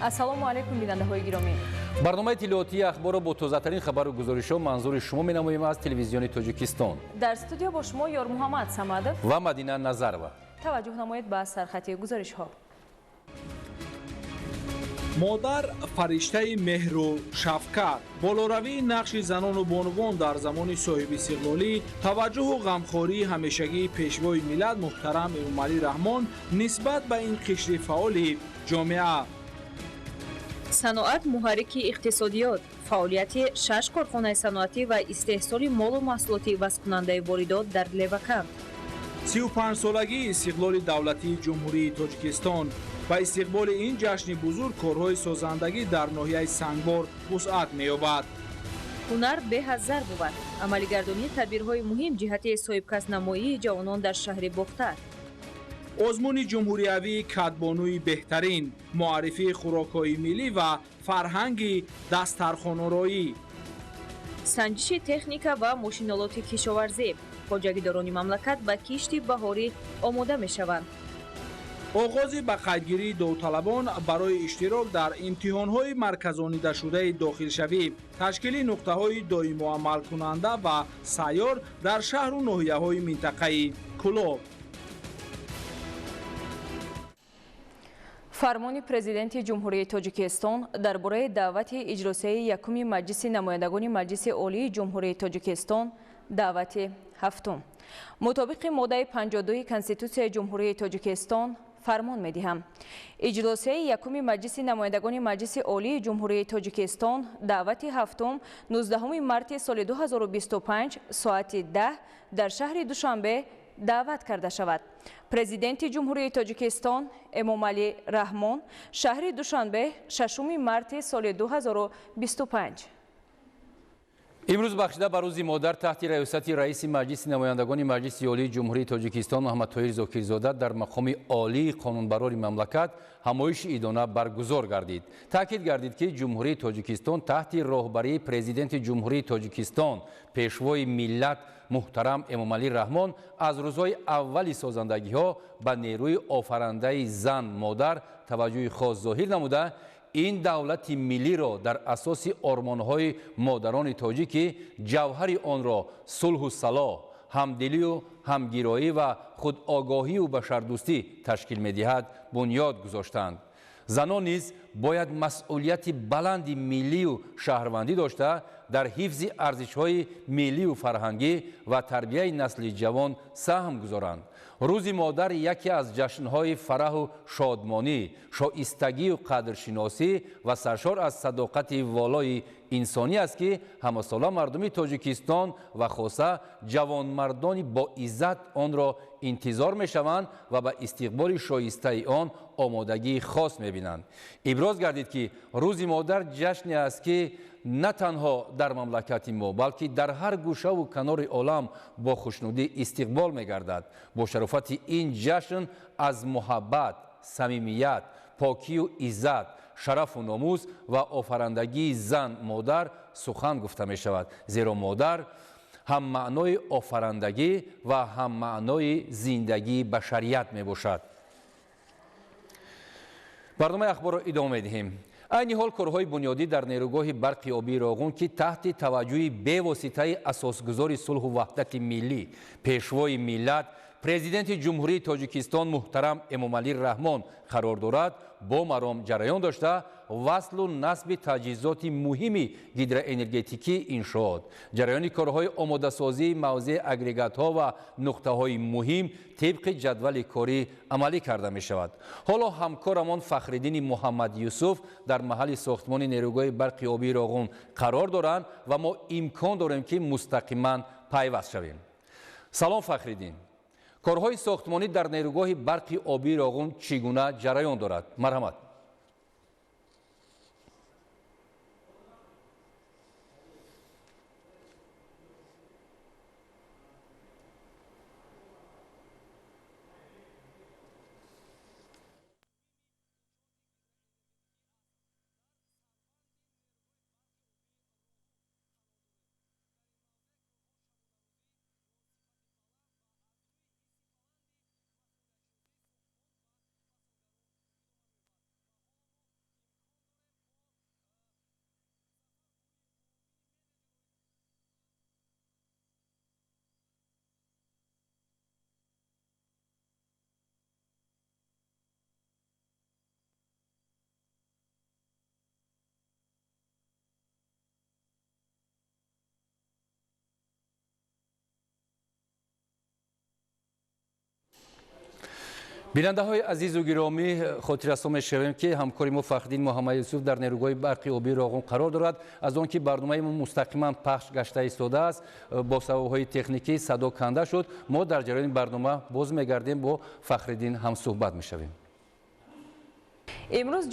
ассалому алайкум бинандаҳои гиромӣ. барномаи иттилоотии ахборо бо тозатарин хабару гузоришҳо манзури шумо менамоем аз телевизиони Тоҷикистон. Дар студио бо шумо Ёр Муҳаммад Самадов ва Мадина Назарова. таваҷҷӯҳ намоед ба сархати гузоришҳо. модар фариштаи меҳру шафқат. болоравии нақши занону бонувон дар замони соҳибистиқлолӣ, таваҷҷӯҳу ғамхории ҳамешагии пешвои миллат муҳтарам Эмомалӣ Раҳмон нисбат ба ин қишри фаъоли ҷомеа. саноат муҳаррики иқтисодиёт, фаъолияти 6 корхонаи саноатӣ ва истеҳсоли молу маҳсулоти ивазкунандаи воридот дар Левакан. 35-солагии истиқлоли давлатии ҷумҳурии Тоҷикистон. ба истиқболи ин ҷашни бузург корҳои созандагӣ дар ноҳияи Сангбор вусъат меёбад. ҳунар беҳаззар буд. амалигардонии тадбирҳои муҳим ҷиҳати соҳибкаснамоии ҷавонон дар шаҳри Бохтар. озмуни ҷумҳуриявии кадбонӯи беҳтарин, муаррифии хӯрокҳои миллӣ ва фарҳанги дастархонороӣ. санҷиши техника ва мошиналоти кишоварзӣ. хоҷагидорони мамлакат ба кишти баҳорӣ омода мешаванд. оғози ба қайдгирии довталабон барои иштирок дар имтиҳонҳои марказонидашудаи дохилшавӣ, ташкили нуқтаҳои доимуамалкунанда ва сайёр дар шаҳру ноҳияҳои минтақаи Кӯлоб. фармони президенти ҷумҳурии Тоҷикистон дар бораи даъвати иҷросияи якуми маҷлиси намояндагони Маҷлиси олии ҷумҳурии Тоҷикистон, даъвати ҳафтум. мутобиқи моддаи 52 Конститутсияи ҷумҳурии Тоҷикистон фармон медиҳам. иҷросияи якуми маҷлиси намояндагони Маҷлиси олии ҷумҳурии Тоҷикистон, даъвати ҳафтум 19 марти соли 2025 соати 10 дар шаҳри Душанбе даъват карда шавад. президенти ҷумҳурии Тоҷикистон Эмомалӣ Раҳмон, шаҳри Душанбе 6 марти соли 2025. имрӯз бахшида ба рӯзи модар таҳти раёсати раиси маҷлиси намояндагони Маҷлиси олии ҷумҳурии Тоҷикистон Муҳаммад Тоҳир Зокирзода дар мақоми олии қонунбарори мамлакат ҳамоиши идона баргузор гардид. таъкид гардид ки ҷумҳурии Тоҷикистон таҳти роҳбарии президенти ҷумҳурии Тоҷикистон пешвои миллат муҳтарам Эмомалӣ Раҳмон аз рӯзҳои аввали созандагиҳо ба нерӯи офарандаи зан модар таваҷҷӯҳи хос зоҳир намуда, ин давлати миллиро дар асоси ормонҳои модарони тоҷикӣ ҷавҳари онро сулҳу салоҳ, ҳамдилию ҳамгироӣ ва худогоҳию башардӯстӣ ташкил медиҳад бунёд гузоштанд. занон низ бояд масъулияти баланди миллию шаҳрвандӣ дошта дар ҳифзи арзишҳои миллию фарҳангӣ ва тарбияи насли ҷавон саҳм гузоранд. рӯзи модар яке аз ҷашнҳои фараҳу шодмонӣ, шоистагию қадршиносӣ ва саршор аз садоқати волои инсонӣ аст ки ҳамасола мардуми Тоҷикистон ва хоса ҷавонмардони боиззат онро интизор мешаванд ва ба истиқболи шоистаи он омодагии хос мебинанд. иброз гардид ки рӯзи модар ҷашне аст ки на танҳо дар мамлакати мо, балки дар ҳар гӯшаву канори олам бо хушнудӣ истиқбол мегардад. бо шарофати ин ҷашн аз муҳаббат, самимият, покию иззат, шарафу номус ва офарандагии зан модар сухан гуфта мешавад. зеро модар ҳам маънои офарандагӣ ва ҳам маънои зиндагии башарият мебошад. барномаи ахборро идома медиҳем. айни ҳол корҳои бунёдӣ дар нерӯгоҳи барқи обии Роғун ки таҳти таваҷҷӯҳи бевоситаи асосгузори сулҳу ваҳдати миллӣ, пешвои миллат, президенти ҷумҳурии Тоҷикистон муҳтарам Эмомалӣ Раҳмон қарор дорад, бо маром ҷараён дошта, васлу насби таҷҳизоти муҳими гидроэнергетикии иншоот, ҷараёни корҳои омодасозии мавзеъ агрегатҳо ва нуқтаҳои муҳим тибқи ҷадвали корӣ амалӣ карда мешавад. ҳоло ҳамкорамон Фахриддини Муҳаммад Юсуф дар маҳалли сохтмони нерӯгоҳи барқи обии Роғун қарор доранд ва мо имкон дорем ки мустақиман пайваст шавем. салом Фахриддин. корҳои сохтмонӣ дар нерӯгоҳи барқи обии Роғун чӣ гуна ҷараён дорад? марҳамат. бинандаҳои азизу гиромӣ хотиррасон мешавем ки ҳамкори мо Фахриддин Муҳаммад Юсуф дар нерӯгоҳи барқи обии Роғун қарор дорад. Аз он ки барномаи мо мустақиман пахш гашта истодааст, бо сабабҳои техникӣ садо канда шуд. Мо дар ҷараёни барнома боз мегардем, бо Фахриддин ҳамсуҳбат мешавем. имрӯз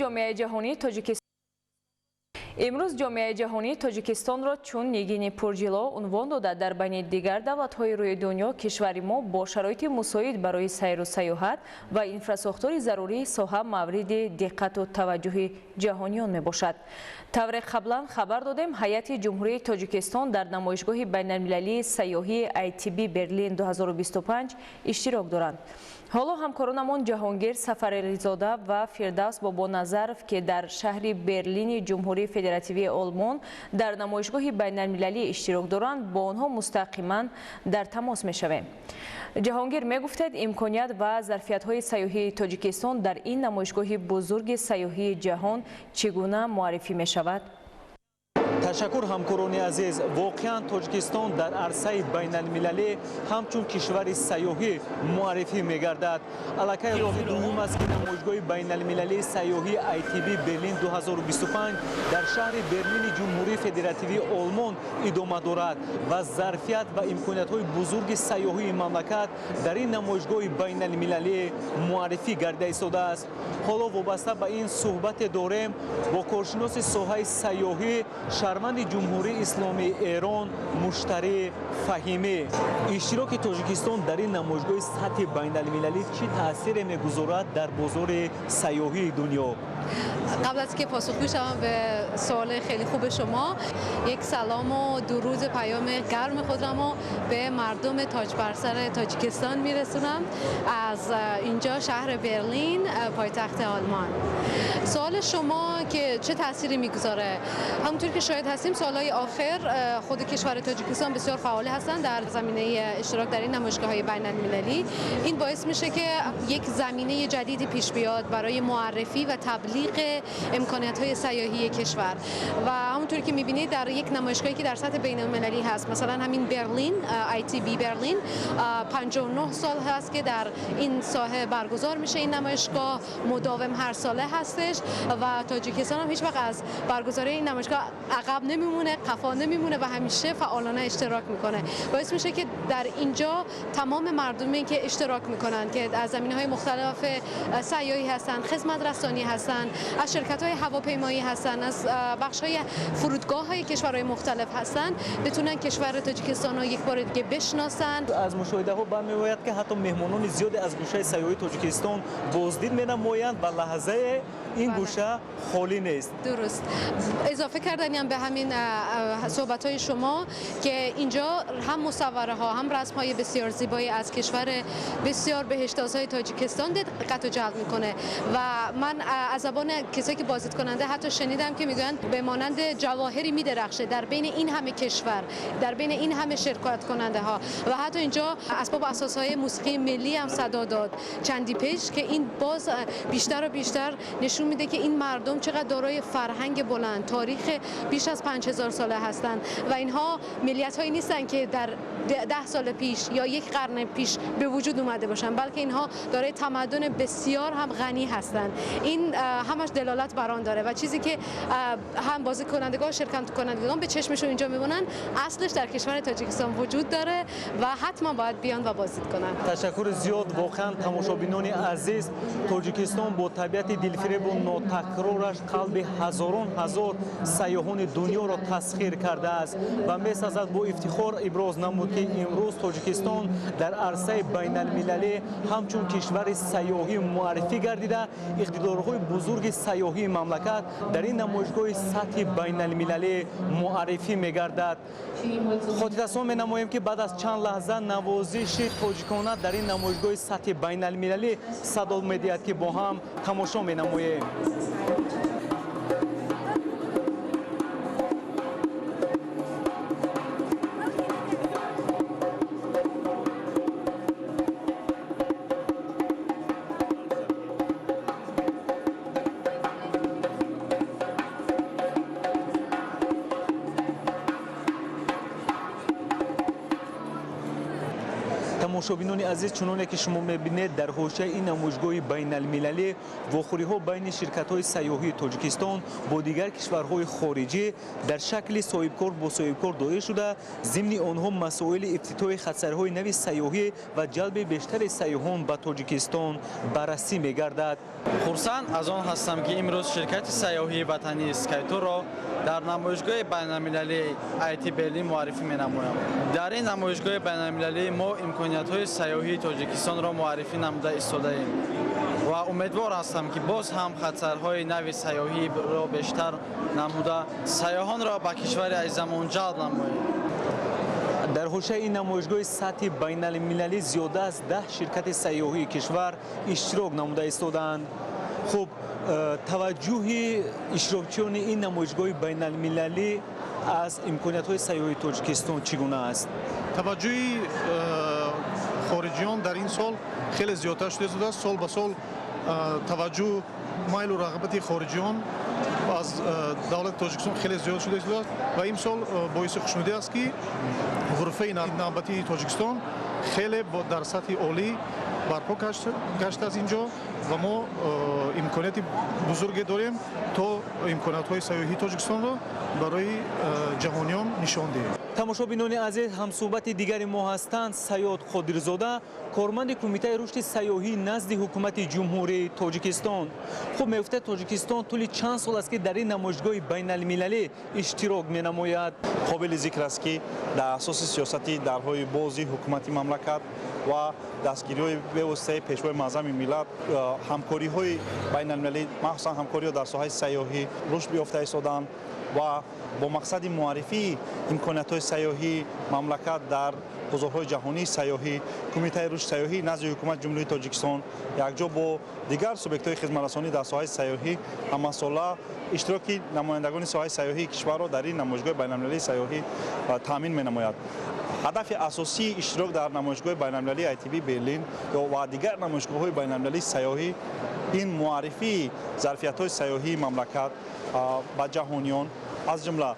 ҷомеаи ҷаҳонии Тоҷикистонро чун нигини пурҷило унвон дода дар байни дигар давлатҳои рӯи дунё кишвари мо бо шароити мусоид барои сайру сайёҳат ва инфраструктури зарурии соҳа мавриди диққату таваҷҷӯҳи ҷаҳониён мебошад. тавре қаблан хабар додем, ҳайати ҷумҳурии Тоҷикистон дар намоишгоҳи байналмилалии сайёҳии ITB Берлин 2025 иштирок доранд. ҳоло ҳамкоронамон Ҷаҳонгир Сафарализода ва Фирдавс Бобоназаров ки дар шаҳри Берлини Ҷумҳурии Федеративии Олмон дар намоишгоҳи байналмилалӣ иштирок доранд, бо онҳо мустақиман дар тамос мешавем. Ҷаҳонгир, мегуфтед имконият ва зарфиятҳои сайёҳии Тоҷикистон дар ин намоишгоҳи бузурги сайёҳии ҷаҳон чӣ гуна муаррифӣ мешавад? ташаккур ҳамкорони азиз, воқеан Тоҷикистон дар арсаи байналмилалӣ ҳамчун кишвари сайёҳӣ муаррифӣ мегардад. Аллакай роҳи дуюм аст ки намоишгоҳи байналмилалии сайёҳии ITB Берлин 2025 дар шаҳри Берлини Ҷумҳурии Федеративии Олмон идома дорад ва зарфият ва имкониятҳои бузурги сайёҳии мамлакат дар ин намоишгоҳи байналмилалӣ муаррифӣ гардида истодааст. ҳоло вобаста ба ин суҳбате дорем бо коршиноси соҳаи сайёҳӣ шаҳрванди ҷумҳурии исломии Эрон Муштарӣ Фаҳимӣ. иштироки Тоҷикистон дар ин намоишгоҳи сатҳи байналмилалӣ чӣ таъсире мегузорад дар бозори сайёҳии дунё؟ قبل از که پاسخگو شوم به سوال خیلی خوب شما، یک سلام و درود پیام گرم خود را به مردم تاج بر سر تاجیکستان میرسونم از اینجا شهر برلین پایتخت آلمان. سوال شما که چه تأثیری میگذاره؟ همونطور که شاهد هستیم سالهای آخر خود کشور تاجیکستان بسیار فعال هستند در زمینه اشتراک در این نمایشگاه‌های بین‌المللی. این باعث میشه که یک زمینه جدیدی پیش بیاد برای معرفی و تبلیغ امکانیت‌های سیاحی کشور و همونطوری که می‌بینید در یک نمایشگاهی که در سطح بین‌المللی هست، مثلا همین برلین ITB برلین 59 سال هست که در این ساحه برگزار میشه. این نمایشگاه مداوم هر ساله هستش و تاجیکستان هم هیچ وقت از برگزاری این نمایشگاه عقب نمیمونه، قفا نمیمونه و همیشه فعالانه اشتراک میکنه. باعث میشه که در اینجا تمام مردمی که اشتراک میکنن که از زمینه‌های مختلف سیاحی هستن، خدمت رسانی هستن، از شرکت‌های هواپیمایی هستن، از بخش‌های فرودگاه‌های کشورهای مختلف هستن، بتونن کشور تاجیکستان رو یک بار دیگه بشناسن. از مشاهده‌ها برمی‌آید که حتی مهمانان زیادی از گوشه سیاحی تاجیکستان بازدید می‌نمایند و لحظه این گوشه خالی نیست. درست. اضافه کردنیم به همین صحبت‌های شما که اینجا هم مصوره‌ها هم رسم‌های بسیار زیبایی از کشور بسیار بهشت‌آسای تاجیکستان دقت رو جلب می‌کنه و من از زبان کسایی که بازدید کننده حتی شنیدم که میگن به مانند جواهری میدرخشه در بین این همه کشور، در بین این همه شرکت کننده ها و حتی اینجا اسباب و اساسهای موسیقی ملی هم صدا داد چندی پیش که این باز بیشتر و بیشتر نشون میده که این مردم چقدر دارای فرهنگ بلند، تاریخ بیش از 5000 ساله هستند و اینها ملیت‌هایی نیستن که در 10 سال پیش یا یک قرن پیش به وجود اومده باشن، بلکه اینها دارای تمدن بسیار هم غنی هستند. این همش دلالت بر آن داره و چیزی که هم بازدید کنندگان و شرکت کنندگان به چشمشون اینجا میمونن اصلش در کشور تاجیکستان وجود داره و حتما باید بیان و بازدید کنن. تشکر زیاد. واقعا تماشابینان عزیز، تاجیکستان با طبیعت دلفریب و ناتکرارش قلب هزاران هزار سیاحان دنیا را تسخیر کرده است و می‌سازد با افتخار ابراز نمود که امروز تاجیکستان در عرصه بین‌المللی همچون کشور سیاحی معرفی گردیده. اقتدارهای بزرگ سیاحی مملکت در این نمایشگاه سطح بین‌المللی معرفی می‌گردد. خاطررسان می‌نماییم که بعد از چند لحظه نوازش تاجیکانه در این نمایشگاه سطح بین‌المللی صدا می‌دهد که با هم تماشا می‌نماییم. тамошобинони азиз, чуноне ки шумо мебинед, дар ҳошияи ин намоишгоҳи байналмилалӣ вохӯриҳо байни ширкатҳои сайёҳии Тоҷикистон бо дигар кишварҳои хориҷӣ дар шакли соҳибкор бо соҳибкор доир шуда, зимни онҳо масоили ифтитоҳи хатсариҳои нави сайёҳӣ ва ҷалби бештари сайёҳон ба Тоҷикистон баррасӣ мегардад. хурсанд аз он ҳастам ки имрӯз ширкати сайёҳии ватании Skytour-ро дар намоишгоҳи байналмилалии IT Berlin муаррифӣ менамоям. дар ин намоишгоҳи байналмилалӣ мо имкониятҳои сайёҳии Тоҷикистонро муаррифӣ намуда истодаем ва умедвор ҳастам ки боз ҳам хатсарҳои нави сайёҳиро бештар намуда сайёҳонро ба кишвари азизамон ҷалб намоем. дар ҳошияи ин намоишгоҳи сатҳи байналмилалӣ зиёда аз 10 ширкати сайёҳии кишвар иштирок намуда истодаанд. хуб, таваҷҷӯҳи иштирокчиёни ин намоишгоҳи байналмилалӣ аз имкониятҳои сайёҳии Тоҷикистон чӣ гуна аст? таваҷҷӯҳи хориҷиён дар ин сол хеле зиёдтар шуда истодааст. сол ба сол таваҷҷӯҳ майлу рағбати хориҷиён аз давлати Тоҷикистон хеле зиёд шуда истодааст ва имсол боиси хушнудӣ аст ки ғурфаи навбатии Тоҷикистон хеле дар сатҳи олӣ барпо гаштааст инҷо ва мо имконияти бузурге дорем то имкониятҳои сайёҳии Тоҷикистонро барои ҷаҳониён нишон диҳем. тамошобинони азиз, ҳамсӯҳбати дигари мо ҳастанд Саёд Қодирзода, корманди Кумитаи рушди сайёҳӣ назди ҳукумати ҷумҳурии Тоҷикистон. хуб, мегуфтед Тоҷикистон тӯли чанд сол аст ки дар ин намоишгоҳи байналмилалӣ иштирок менамояд? қобили зикр аст ки дар асоси сиёсати дарҳои бози ҳукумати мамлакат ва дастгириҳои бевоситаи пешвои маъзами миллат ҳамкориҳои байналмилалӣ, махсусан ҳамкориҳо дар соҳаи сайёҳӣ рушд ёфта истоданд ва бо мақсади муаррифии имкониятҳои сайёҳии мамлакат дар бозорҳои ҷаҳонии сайёҳӣ, Кумитаи рушди сайёҳӣ назди ҳукумати ҷумҳурии Тоҷикистон якҷо бо дигар субъектҳои хизматрасонӣ дар соҳаи сайёҳӣ ҳамасола иштироки намояндагони соҳаи сайёҳии кишварро дар ин намоишгоҳи байналмилалии сайёҳӣ таъмин менамояд. ҳадафи асосии иштирок дар намоишгоҳи байналмилалии ITB Берлин ва дигар намоишгоҳҳои байналмилалии сайёҳӣ ин муаррифии зарфиятҳои сайёҳии мамлакат ба ҷаҳониён, аз ҷумла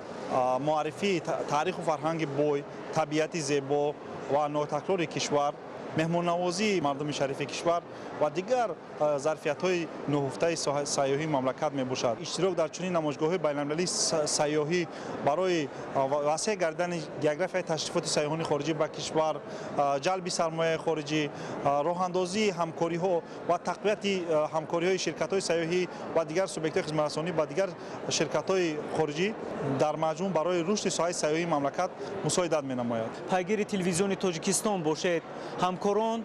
муаррифии таъриху фарҳанги бой, табиати зебо ва нотакрори кишвар, меҳмоннавозии мардуми шарифи кишвар ва дигар зарфиятҳои нуҳуфтаи сайёҳии мамлакат мебошад. иштирок дар чунин намоишгоҳҳои байналмилалии сайёҳӣ барои васеъ гардидани географияи ташрифоти сайёҳони хориҷӣ ба кишвар, ҷалби сармояи хориҷӣ, роҳандозии ҳамкориҳо ва тақвияти ҳамкориҳои ширкатҳои сайёҳӣ ва дигар субъектҳои хизматрасонӣ ба дигар ширкатҳои хориҷӣ дар маҷмӯъ барои рушди соҳаи сайёҳии мамлакат мусоидат менамояд. пайгири телевизиони Тоҷикистон бошед. ҳамкорон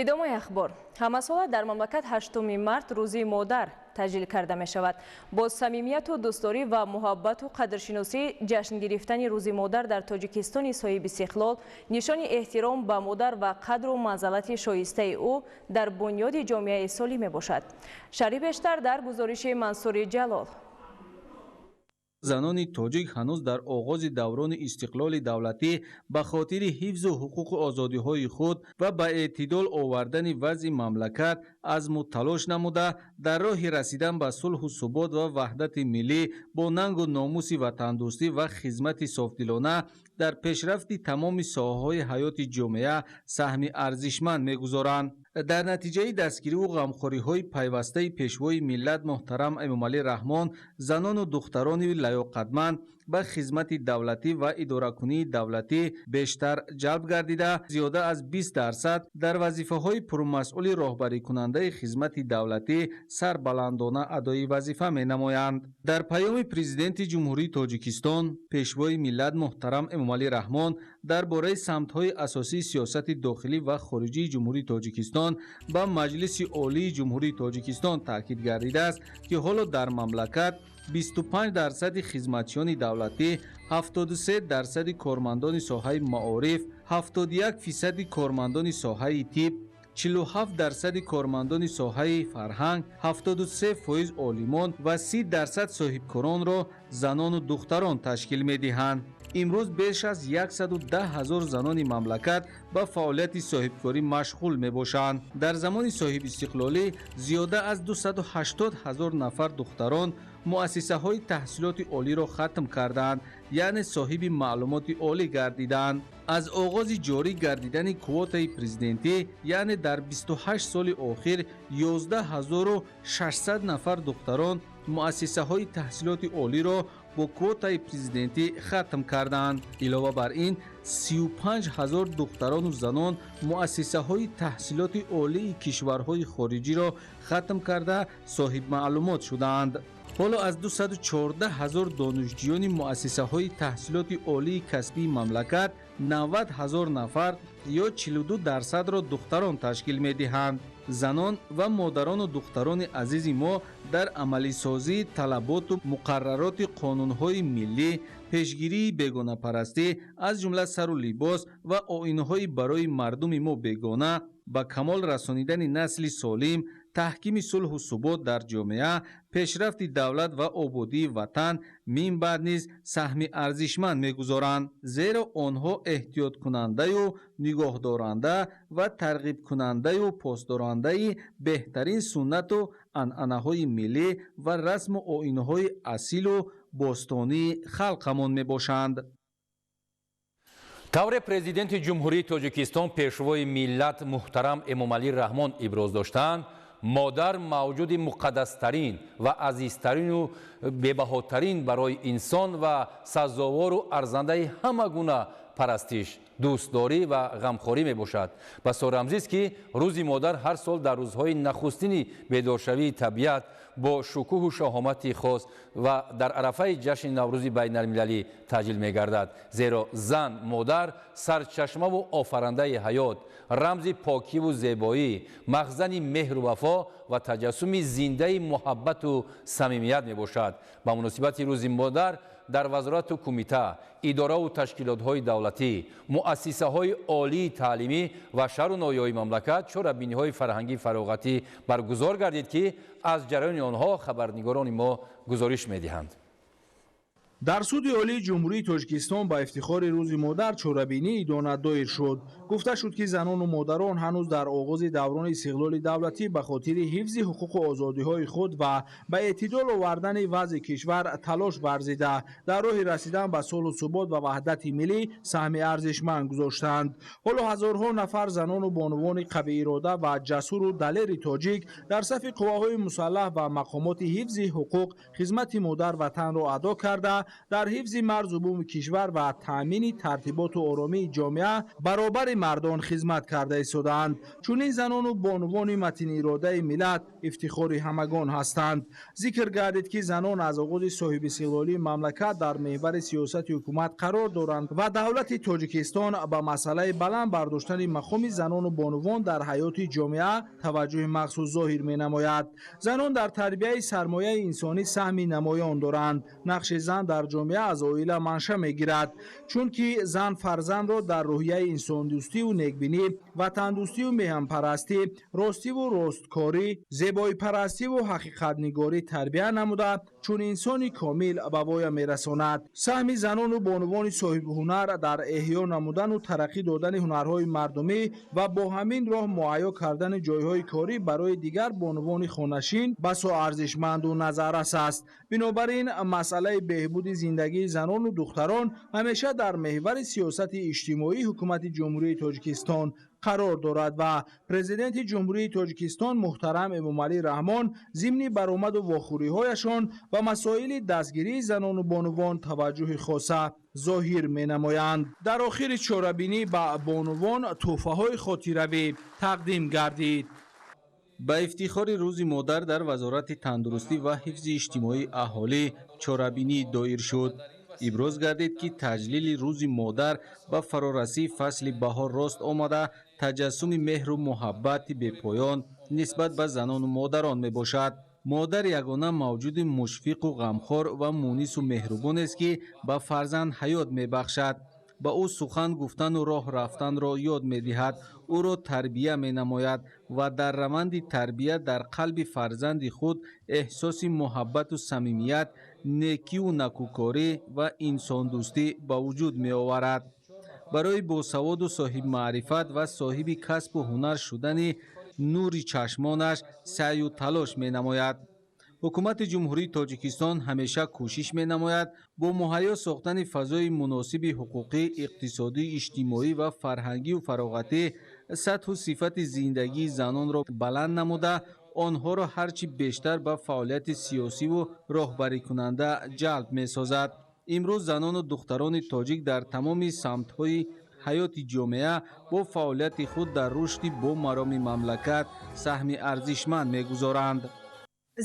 идомаи ахбор. ҳамасола дар мамлакат 8 март рӯзи модар таҷлил карда мешавад. бо самимияту дӯстдорӣ ва муҳаббату қадршиносӣ ҷашн гирифтани рӯзи модар дар Тоҷикистони соҳиби истиқлол нишони эҳтиром ба модар ва қадру манзалати шоистаи ӯ дар бунёди ҷомеаи солим мебошад. шарҳи бештар дар гузориши Мансури Ҷалол. занони тоҷик ҳанӯз дар оғози даврони истиқлоли давлатӣ ба хотири ҳифзу ҳуқуқу озодиҳои худ ва ба эътидол овардани вазъи мамлакат азму талош намуда дар роҳи расидан ба сулҳу субот ва ваҳдати миллӣ бо нангу номуси ватандӯстӣ ва хизмати софдилона дар пешрафти тамоми соҳаҳои ҳаёти ҷомеа саҳми арзишманд мегузоранд. дар натиҷаи дастгириву ғамхориҳои пайвастаи пешвои миллат муҳтарам Эмомалӣ Раҳмон занону духтарони лаёқатманд ба хизмати давлатӣ ва идоракунии давлатӣ бештар ҷалб гардида, зиёда аз 20% дар вазифаҳои пурмасъули роҳбарикунандаи хизмати давлатӣ сарбаландона адои вазифа менамоянд. дар паёми президенти ҷумҳурии Тоҷикистон пешвои миллат муҳтарам Эмомалӣ Раҳмон дар бораи самтҳои асосии сиёсати дохилӣ ва хориҷии ҷумҳурии Тоҷикистон ба Маҷлиси Олии ҷумҳурии Тоҷикистон таъкид гардидааст ки ҳоло дар мамлакат 25% хизматчиёни давлатӣ, 73% кормандони соҳаи маориф, 71% кормандони соҳаи тиб, 47% кормандони соҳаи фарҳанг, 73% олимон ва 30% соҳибкоронро занону духтарон ташкил медиҳанд. имрӯз беш аз 110 000 занони мамлакат ба фаъолияти соҳибкорӣ машғул мебошанд. дар замони соҳибистиқлолӣ зиёда аз 280 000 нафар духтарон مؤسسه‌های تحصیلات عالی را ختم کردند، یعنی صاحب معلومات عالی گردیدند. از آغاز جاری گردیدن کوتای پرزیدنتی، یعنی در 28 سال اخیر 11600 نفر دختران مؤسسه‌های تحصیلات عالی را با کوتای پرزیدنتی ختم کردند. علاوه بر این 35000 دختران و زنان مؤسسه‌های تحصیلات عالی کشورهای خارجی را ختم کرده صاحب معلومات شدند. حالا از 214,000 دانشجویان مؤسسه‌های تحصیلات عالی کسبی مملکت 90,000 نفر یا 42% را دختران تشکیل می‌دهند. زنان و مادران و دختران عزیز ما در عملی سازی طلبات و مقررات قانون‌های ملی، پیشگیری بیگانه پرستی از جمله سر و لباس و آیین‌های برای مردم ما بیگانه به کمال رسانیدن نسل سالم، تحکیم صلح و ثبات در جامعه، پیشرفت دولت و آبادی وطن من بعد نیز سهم ارزشمند می‌گذارند، زیرا آنها احتیاط کننده و نگاه دارنده و ترغیب کننده و پاسدارنده بهترین سنت و عنعنه‌های ملی و رسم و آیین‌های اصیل و باستانی خلقمان میباشند. طور پرزیدنت جمهوری تاجیکستان پیشوای ملت محترم امامعلی رحمان ابراز داشتند مادر موجود مقدسترین و عزیزترین و ببهاترین برای انسان و سزاوار و ارزنده همه گونه پرستش، دوستداری و غمخوری می باشد. بس رمزی است که روز مادر هر سال در روزهای نخستین بیدارشوی طبیعت با شکوه و شهامت خاص و در عرفه جشن نوروز بین المللی تجلیل می گردد. زیرا زن مادر سرچشمه و آفرنده حیات، رمز پاکی و زیبایی، مخزن مهر و وفا و تجسم زنده محبت و صمیمیت می باشد. با مناسبت روز مادر در وزارت و کمیته، اداره و تشکیلات‌های دولتی، مؤسسه‌های عالی تعلیمی و شهر و ناحیه‌های مملکت چهاربینی‌های فرهنگی فراغتی برگزار گردید که از جریان آنها خبرنگاران ما گزارش می‌دهند. در سود عالی جمهوری تاجیکستان با افتخار روز مادر چهاربینی ادانه دایر شد. گفته شد که زنان و مادران هنوز در آغاز دوران استقلال دولتی به خاطر حفظ حقوق و آزادی‌های خود و به اعتدال آوردن وضع کشور تلاش ورزیده در راه رسیدن به صلح و ثبات و وحدت ملی سهم ارزشمند گذاشتند. حالا هزارها نفر زنان و بانوان قوی اراده و جسور و دلیر تاجیک در صف قواهای مسلح و مقامات حفظ حقوق خدمت مادر وطن را ادا کرده در حفظ مرز و بوم کشور و تامین ترتیبات و آرامی جامعه برابر مردان خدمت کرده ایستادند. چون این زنان و بانوان متین اراده ملت افتخار همگان هستند. ذکر گردید که زنان از آغاز صاحب استقلالی مملکت در محور سیاست حکومت قرار دارند و دولت تاجیکستان به مسئله بلند برداشتن مقام زنان و بانوان در حیات جامعه توجه مخصوص ظاهر می نماید. زنان در تربیت سرمایه انسانی سهمی نمایان دارند. نقش زن در جامعه از عائله منشأ میگیرد، چون که زن فرزند را در روحیه انسان دوستی و نیکبینی، وطن دوستی و میهن پرستی، راستی و راستکاری، زیبایی پرستی و حقیقت نگاری تربیت نموده چون انسانی کامل به وای میرساند. سهم زنان و بانوان صاحب هنر در احیا نمودن و ترقی دادن هنرهای مردمی و با همین راه مهیا کردن جایهای کاری برای دیگر بانوان خانشین بسا ارزشمند و نظررس است. بنابراین مسئله بهبود زندگی زنان و دختران همیشه در محور سیاست اجتماعی حکومت جمهوری تاجیکستان قرار دارد و پرزیدنت جمهوری تاجیکستان محترم امامعلی رحمان ضمن برآمد و واخوری‌هایشان و مسائل دستگیری زنان و بانوان توجه خاصه ظاهر می‌نمایند. در آخر چهاربینی به بانوان تحفه‌های خاطره‌ای تقدیم گردید. به افتخار روز مادر در وزارت تندرستی و حفظ اجتماعی اهالی چهاربینی دایر شد. ابراز گردید که تجلیل روز مادر با فرارسی فصل بهار راست آمده تجسم مهر و محبت بی‌پایان نسبت به زنان و مادران می باشد. مادر یگانه موجود مشفق و غمخوار و مونس و مهربان است که به فرزند حیات می بخشد. با او سخن گفتن و راه رفتن را یاد می دهد، او را تربیت می نماید و در روند تربیت در قلب فرزند خود احساس محبت و صمیمیت، نیکی و نکوکاری و انسان دوستی به وجود می آورد. برای باسواد و صاحب معرفت و صاحب کسب و هنر شدن نور چشمانش سعی و تلاش می نماید. ҳукумати ҷумҳурии тоҷикистон ҳамеша кӯшиш менамояд бо муҳайё сохтани фазои муносиби ҳуқуқӣ, иқтисодӣ, иҷтимоӣ ва фарҳангию фароғатӣ сатҳу сифати зиндагии занонро баланд намуда, онҳоро ҳарчи бештар ба фаъолияти сиёсиву роҳбарикунанда ҷалб месозад. имрӯз занону духтарони тоҷик дар тамоми самтҳои ҳаёти ҷомеа бо фаъолияти худ дар рушди бо мароми мамлакат саҳми арзишманд мегузоранд.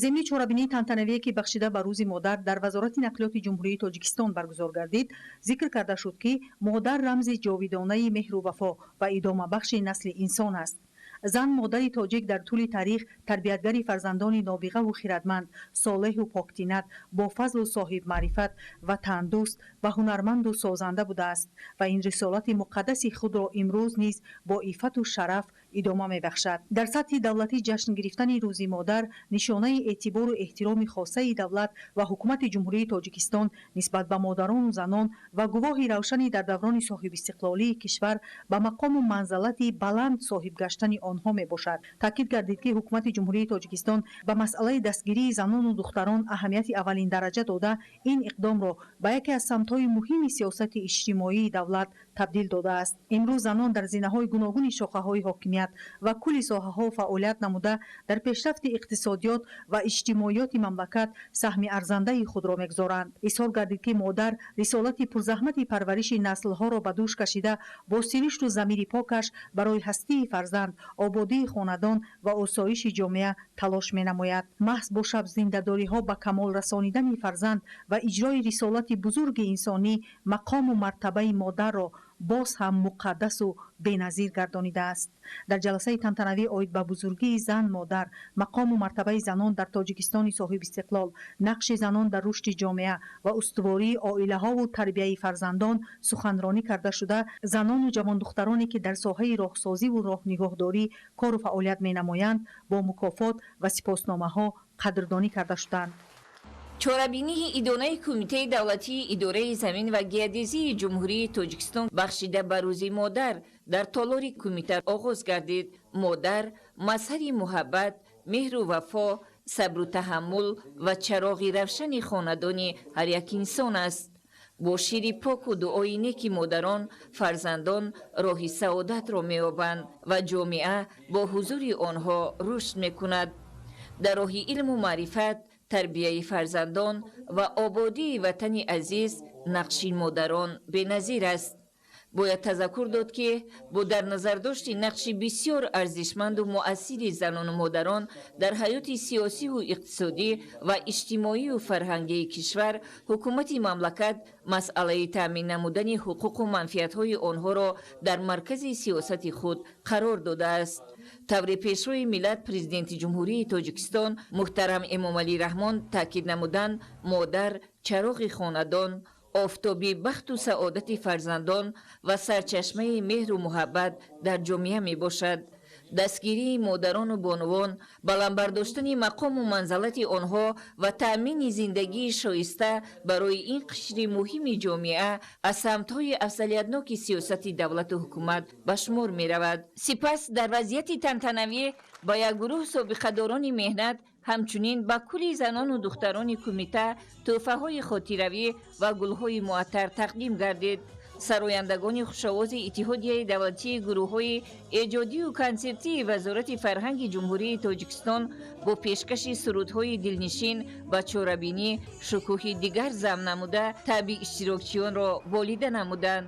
ضمن چاره‌بینی تنتنوی که بخشیده به روز مادر در وزارت نقلیات جمهوری تاجیکستان برگزار گردید، ذکر کرده شد که مادر رمز جاویدانه مهر و وفا و ادامه بخش نسل انسان است. زن مادر تاجیک در طول تاریخ تربیتگر فرزندان نابغه و خردمند، صالح و پاکطینت، با فضل و صاحب معرفت و تندرست و هنرمند و سازنده بوده است و این رسالت مقدس خود را امروز نیز با عفت و شرف ادامه می‌بخشد. در سطح دولتی جشن گرفتن روز مادر نشانه اعتبار و احترام خاصه دولت و حکومت جمهوری تاجیکستان نسبت به مادران و زنان و گواهی روشنی در دوران صاحب استقلالی کشور به مقام و منزلت بلند صاحب گشتن آنها میباشد. تاکید گردید که حکومت جمهوری تاجیکستان به مسئله دستگیری زنان و دختران اهمیت اولین درجه داده، این اقدام را به یکی از سمت‌های مهم سیاست اجتماعی دولت تبدیل داده است. امروز زنان در زینه‌های گوناگون شاخه‌های حاکمیت و کل ساحه‌ها فعالیت نموده در پیشرفت اقتصادیات و اجتماعیات مملکت سهم ارزنده خود را می‌گذارند. اظهار گردید که مادر رسالت پرزحمت پرورش نسل‌ها را به دوش کشیده با سرشت و ضمیر پاکش برای هستی فرزند، آبادی خاندان و آسایش جامعه تلاش می‌نماید. محض با شب زنده‌داری‌ها به کمال رسانیدن فرزند و اجرای رسالت بزرگ انسانی، مقام و مرتبه مادر را باز هم مقدس و بی‌نظیر گردانیده است. در جلسه تنتنوی عاید به بزرگی زن مادر، مقام و مرتبه زنان در تاجیکستان صاحب استقلال، نقش زنان در رشد جامعه و استواری عائله‌ها و تربیت فرزندان سخنرانی کرده شده، زنان و جوان دخترانی که در ساحه راهسازی و راهنگاهداری کار و فعالیت می‌نمایند با مکافات و سپاسنامه‌ها قدردانی کرده شدند. چاره‌بینی اداره کمیته دولتی اداره زمین و گیاه‌زیستی جمهوری تاجیکستان بخشیده به روز مادر در تالار کمیته آغاز گردید. مادر مظهر محبت، مهر و وفا، صبر و تحمل و چراغ روشن خاندان هر یک انسان است. با شیر پاک و دعای نیک مادران فرزندان راه سعادت را می‌یابند و جامعه با حضور آنها رشد می‌کند. در راه علم و معرفت، تربیت فرزندان و آبادی وطن عزیز نقش مادران بی‌نظیر است. باید تذکر داد که با در نظر داشت نقش بسیار ارزشمند و مؤثر زنان و مادران در حیات سیاسی و اقتصادی و اجتماعی و فرهنگی کشور، حکومت مملکت مسئله تامین نمودن حقوق و منفعت‌های آنها را در مرکز سیاست خود قرار داده است. طور پیشروی ملت پرزیدنت جمهوری تاجیکستان محترم امامعلی رحمان تاکید نمودند مادر چراغ خاندان، آفتابی بخت و سعادت فرزندان و سرچشمه مهر و محبت در جامعه می باشد. دستگیری مادران و بانوان، بلند برداشتن مقام و منزلت آنها و تأمین زندگی شایسته برای این قشر مهم جامعه از سمت‌های افضلیتناک سیاست دولت و حکومت به شمار می رود. سپس در وضعیت تنتنوی با یک گروه سابقه‌داران مهنت همچنین با کل زنان و دختران کمیته تحفه‌های خاطروی و گل‌های معطر تقدیم گردید. سرایندگان خوش‌آواز اتحادیه دولتی گروه‌های ایجادی و کنسرتی وزارت فرهنگ جمهوری تاجیکستان با پیشکش سرودهای دلنشین و چاره‌بینی شکوه دیگر ضم نموده طبع اشتراکچیان را بالیده نمودند.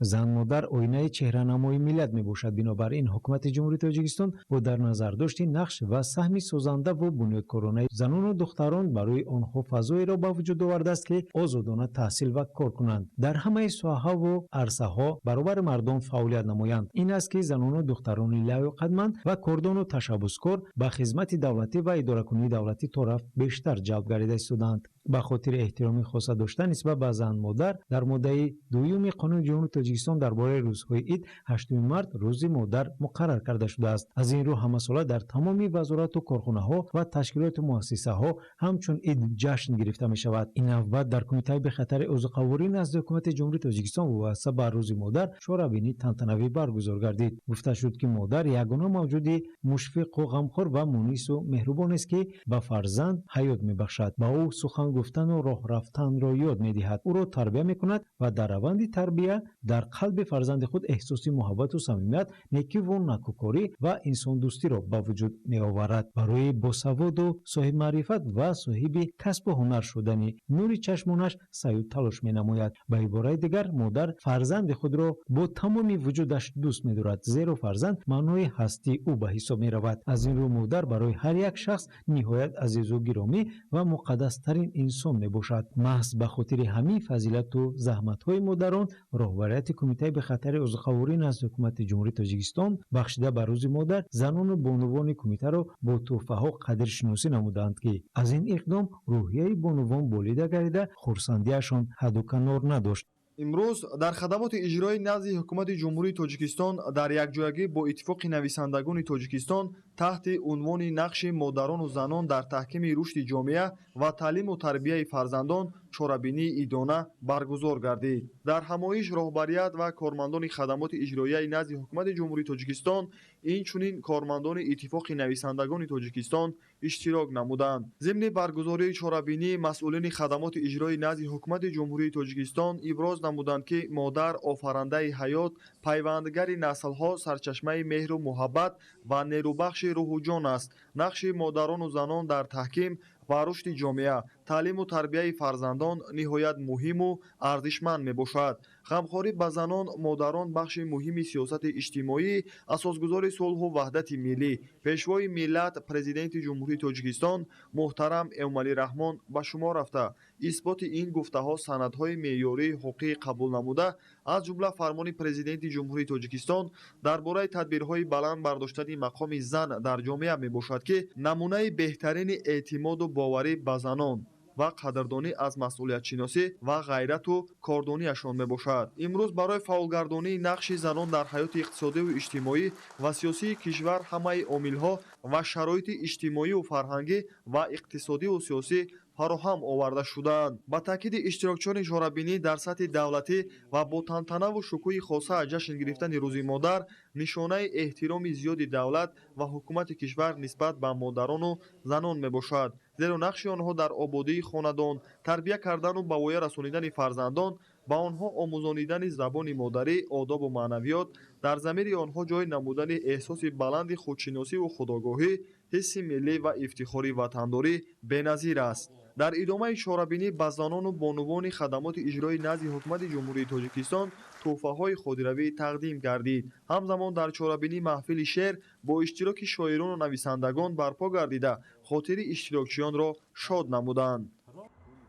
زن مادر آینه چهره‌نمای ملت میباشد. بنابراین حکومت جمهوری تاجیکستان با در نظر داشت نقش و سهم سازنده و بنیادکارانه زنان و دختران برای آنها فضایی را به وجود آورده است که آزادانه تحصیل و کار کنند، در همه ساحه‌ها و عرصه‌ها برابر مردم فعالیت نمایند. این است که زنان و دختران لیاقتمند و کاردان و تشبثکار به خدمت دولتی و اداره‌کنی دولتی طرف بیشتر جلب گردیده شدند. به خاطر احترامی خاص داشتن نسبت به زن مادر در ماده دوم قانون جمهوری تاجیکستان درباره روزهای عید 8 مارس روز مادر مقرر کرده شده است. از این رو همه ساله در تمام وزارت و کارخانه ها و تشکیلات مؤسسه ها همچون عید جشن گرفته می شود. این نوبت در کمیته به خطر عضوقواری نزد حکومت جمهوری تاجیکستان وابسته به روز مادر شورابینی تنتنوی برگزار گردید. گفته شد که مادر یگانه موجود مشفق و غمخوار و مونس و مهربان است که به فرزند حیات میبخشد، با او سخن گفتن و راه رفتن را یاد میدهد، او را تربیت میکند و در روند تربیت در قلب فرزند خود احساس محبت و صمیمیت، نیکی و نکوکاری و انسان دوستی را به وجود میآورد. برای باسواد و صاحب معرفت و صاحب کسب و هنر شدن نور چشمانش سعی و تلاش مینماید. به عبارت دیگر مادر فرزند خود را با تمام وجودش دوست می‌دارد، زیرا فرزند معنای هستی او به حساب می‌رود. از این رو مادر برای هر یک شخص نهایت عزیز و گرامی و مقدس ترین انسان میباشد. محض به خاطر همین فضیلت و زحمت های مادران راهبریت کمیته به خطر عضوقواری نزد حکومت جمهوری تاجیکستان بخشیده به روز مادر زنان بانوان کمیته را با تحفه ها قدر شناسی نمودند که از این اقدام روحیه بانوان بالیده گردیده خرسندیشان حد و کنار نداشت. امروز در خدمات اجرایی نزد حکومت جمهوری تاجیکستان در یکجایگی با اتفاق نویسندگان تاجیکستان تحت عنوان نقش مادران و زنان در تحکیم رشد جامعه و تعلیم و تربیت فرزندان چورابینی ایدانه برگزار گردید. در همایش راهبریت و کارمندان خدمات اجرایی نزد حکومت جمهوری تاجیکستان اینچنین کارمندان اتفاق نویسندگان تاجیکستان اشتراک نمودند. ضمن برگزاری چورابینی مسئولین خدمات اجرایی نزد حکومت جمهوری تاجیکستان ابراز نمودند که مادر آفرینده حیات، پیوندگر نسل‌ها، سرچشمه مهر و محبت و نیروبخش روح و جان است. نقش مادران و زنان در تحکیم و رشد جامعه، تعلیم و تربیت فرزندان نهایت مهم و ارزشمند میباشد. غمخواری به زنان مادران بخش مهم سیاست اجتماعی، اساسگذار صلح و وحدت ملی، پیشوای ملت پرزیدنت جمهوری تاجیکستان محترم امومالی رحمان به شما رفته. اثبات این گفته‌ها سندهای معیاری حقوقی قبول نموده، از جمله فرمان پرزیدنت جمهوری تاجیکستان درباره تدبیرهای بلند برداشتن مقام زن در جامعه میباشد که نمونه بهترین اعتماد و باوری به زنان و قدردانی از مسئولیت شناسی و غیرت و کاردانیشان میباشد. امروز برای فعالگردانی نقش زنان در حیات اقتصادی و اجتماعی و سیاسی کشور همه عامل‌ها و شرایط اجتماعی و فرهنگی و اقتصادی و سیاسی فراهم آورده شدند. با تاکید اشتراکچیان چورابینی در سطح دولتی و با تنتنه و شکوه خاصه جشن گرفتن روز مادر نشانه احترام زیاد دولت و حکومت کشور نسبت به مادران و زنان میباشد، زیرا نقش آنها در آبادی خاندان، تربیت کردن و به وای رسانیدن فرزندان، با آنها آموزانیدن زبان مادری، آداب و معنویات، در ضمیر آنها جای نمودن احساس بلند خودشناسی و خودآگاهی، حس ملی و افتخاری وطنداری بی‌نظیر است. در ادامه چورابینی به زنان و بانوان خدمات اجرایی نزد حکومت جمهوری تاجیکستان تحفه‌های خودروی تقدیم گردید. همزمان در چورابینی محفل شعر با اشتراک شاعران و نویسندگان برپا گردیده خاطر اشتراکچیان را شاد نمودند.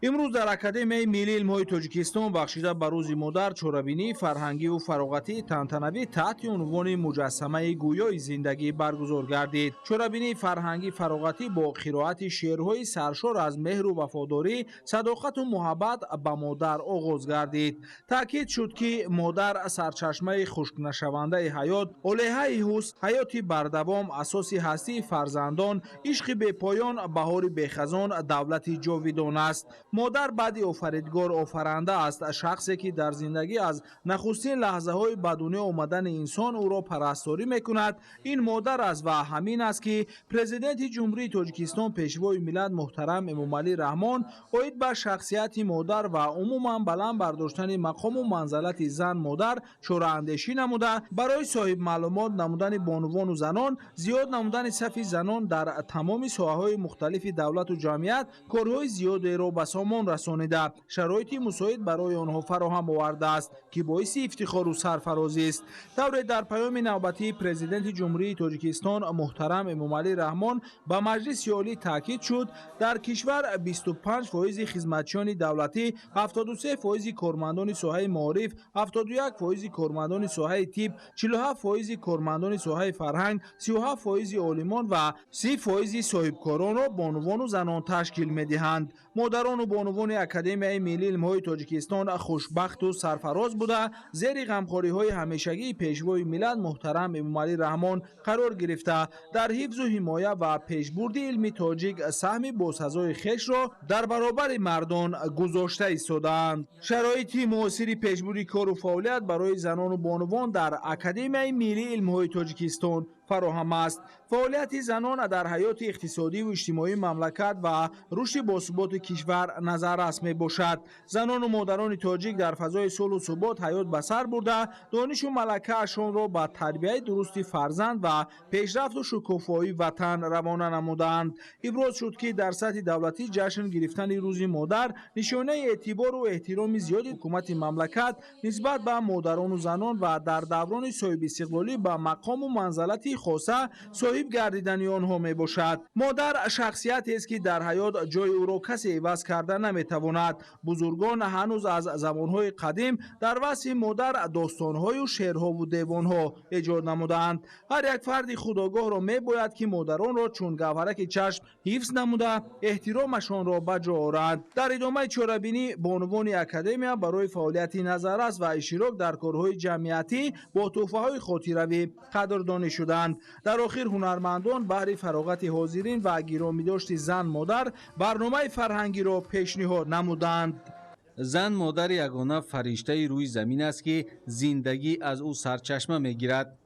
امروز در اکادمی ملی علم‌های تاجیکستان بخشیده به روز مادر چورابینی فرهنگی و فراغتی تنتنوی تحت عنوان مجسمه گویای زندگی برگزار گردید. چورابینی فرهنگی فراغتی با قرائت شعرهای سرشار از مهر و وفاداری، صداقت و محبت به مادر آغاز گردید. تاکید شد که مادر سرچشمه خشک نشونده حیات، الهه حسن، حیات بردوام، اساس هستی فرزندان، عشق بی پایان، بهار بی خزان، دولت جاویدان است. مادر بعد آفریدگار آفرینده است، شخصی که در زندگی از نخستین لحظه های به دنیا آمدن انسان او را پرستاری میکند. این مادر است و همین است که پرزیدنت جمهوری تاجیکستان پیشوای ملت محترم امومالی رحمان اوید به شخصیت مادر و عموما بلند برداشتن مقام و منزلت زن مادر شورانندشی نموده، برای صاحب معلومات نمودن بانوان و زنان، زیاد نمودن صف زنان در تمام ساحه‌های مختلف دولت و جمعیت کارهای زیادی را به سامان رسانیده، شرایط مساعد برای آنها فراهم آورده است که باعث افتخار و سرفرازی است. طوری در پیام نوبتی پرزیدنت جمهوری تاجیکستان محترم امومالی رحمان به مجلس عالی تاکید شد در کشور 25% خدمتچیان دولتی، 73% کارمندان ساحه معارف، 71% کارمندان ساحه طب، 47% کارمندان ساحه فرهنگ، 37% عالمان و 30% صاحبکاران را بانوان و زنان تشکیل می‌دهند. مادران و بانوان اکادمیای ملی علم‌های تاجیکستان خوشبخت و سرفراز بوده زیر غمخوری‌های همیشگی پیشوای ملت محترم امامعلی رحمان قرار گرفته در حفظ و حمایه و پیشبرد علم تاجیک سهم باسزای خویش را در برابر مردان گذاشته ایستادند. شرایط معاصر پیشبرد کار و فعالیت برای زنان و بانوان در اکادمیای ملی علم‌های تاجیکستان فراهم است. فعالیت زنان در حیات اقتصادی و اجتماعی مملکت و رشد باثبات کشور نظررس میباشد. زنان و مادران تاجیک در فضای صلح و ثبات حیات به سر برده دانش و ملکه اشان را به تربیت درست فرزند و پیشرفت و شکوفایی وطن روانه نمودند. ابراز شد که در سطح دولتی جشن گرفتن روز مادر نشانه اعتبار و احترام زیاد حکومت مملکت نسبت به مادران و زنان و در دوران صاحب استقلالی به مقام و منزلت خاصه صاحب گردیدن آنها می باشد. مادر شخصیتی است که در حیات جای او را کسی عوض کرده نمیتواند. بزرگان هنوز از زمانهای قدیم در وصف مادر داستانهای و شعرها و دیوانها ایجاد نمودند. هر یک فرد خودآگاه را می باید که مادران را چون گوهرک چشم حفظ نموده احترامشان را به جا آورند. در ادامه چاره‌بینی بانوان اکادمیا برای فعالیت نظررس و اشتراک در کارهای جمعیتی با تحفه‌های خاطروی قدردانی شدند. در آخر هنرمندان بهر فراغت حاضرین و گرامی‌داشت زن مادر برنامه فرهنگی را پیشنهاد نمودند. زن مادر یگانه فرشته روی زمین است که زندگی از او سرچشمه میگیرد.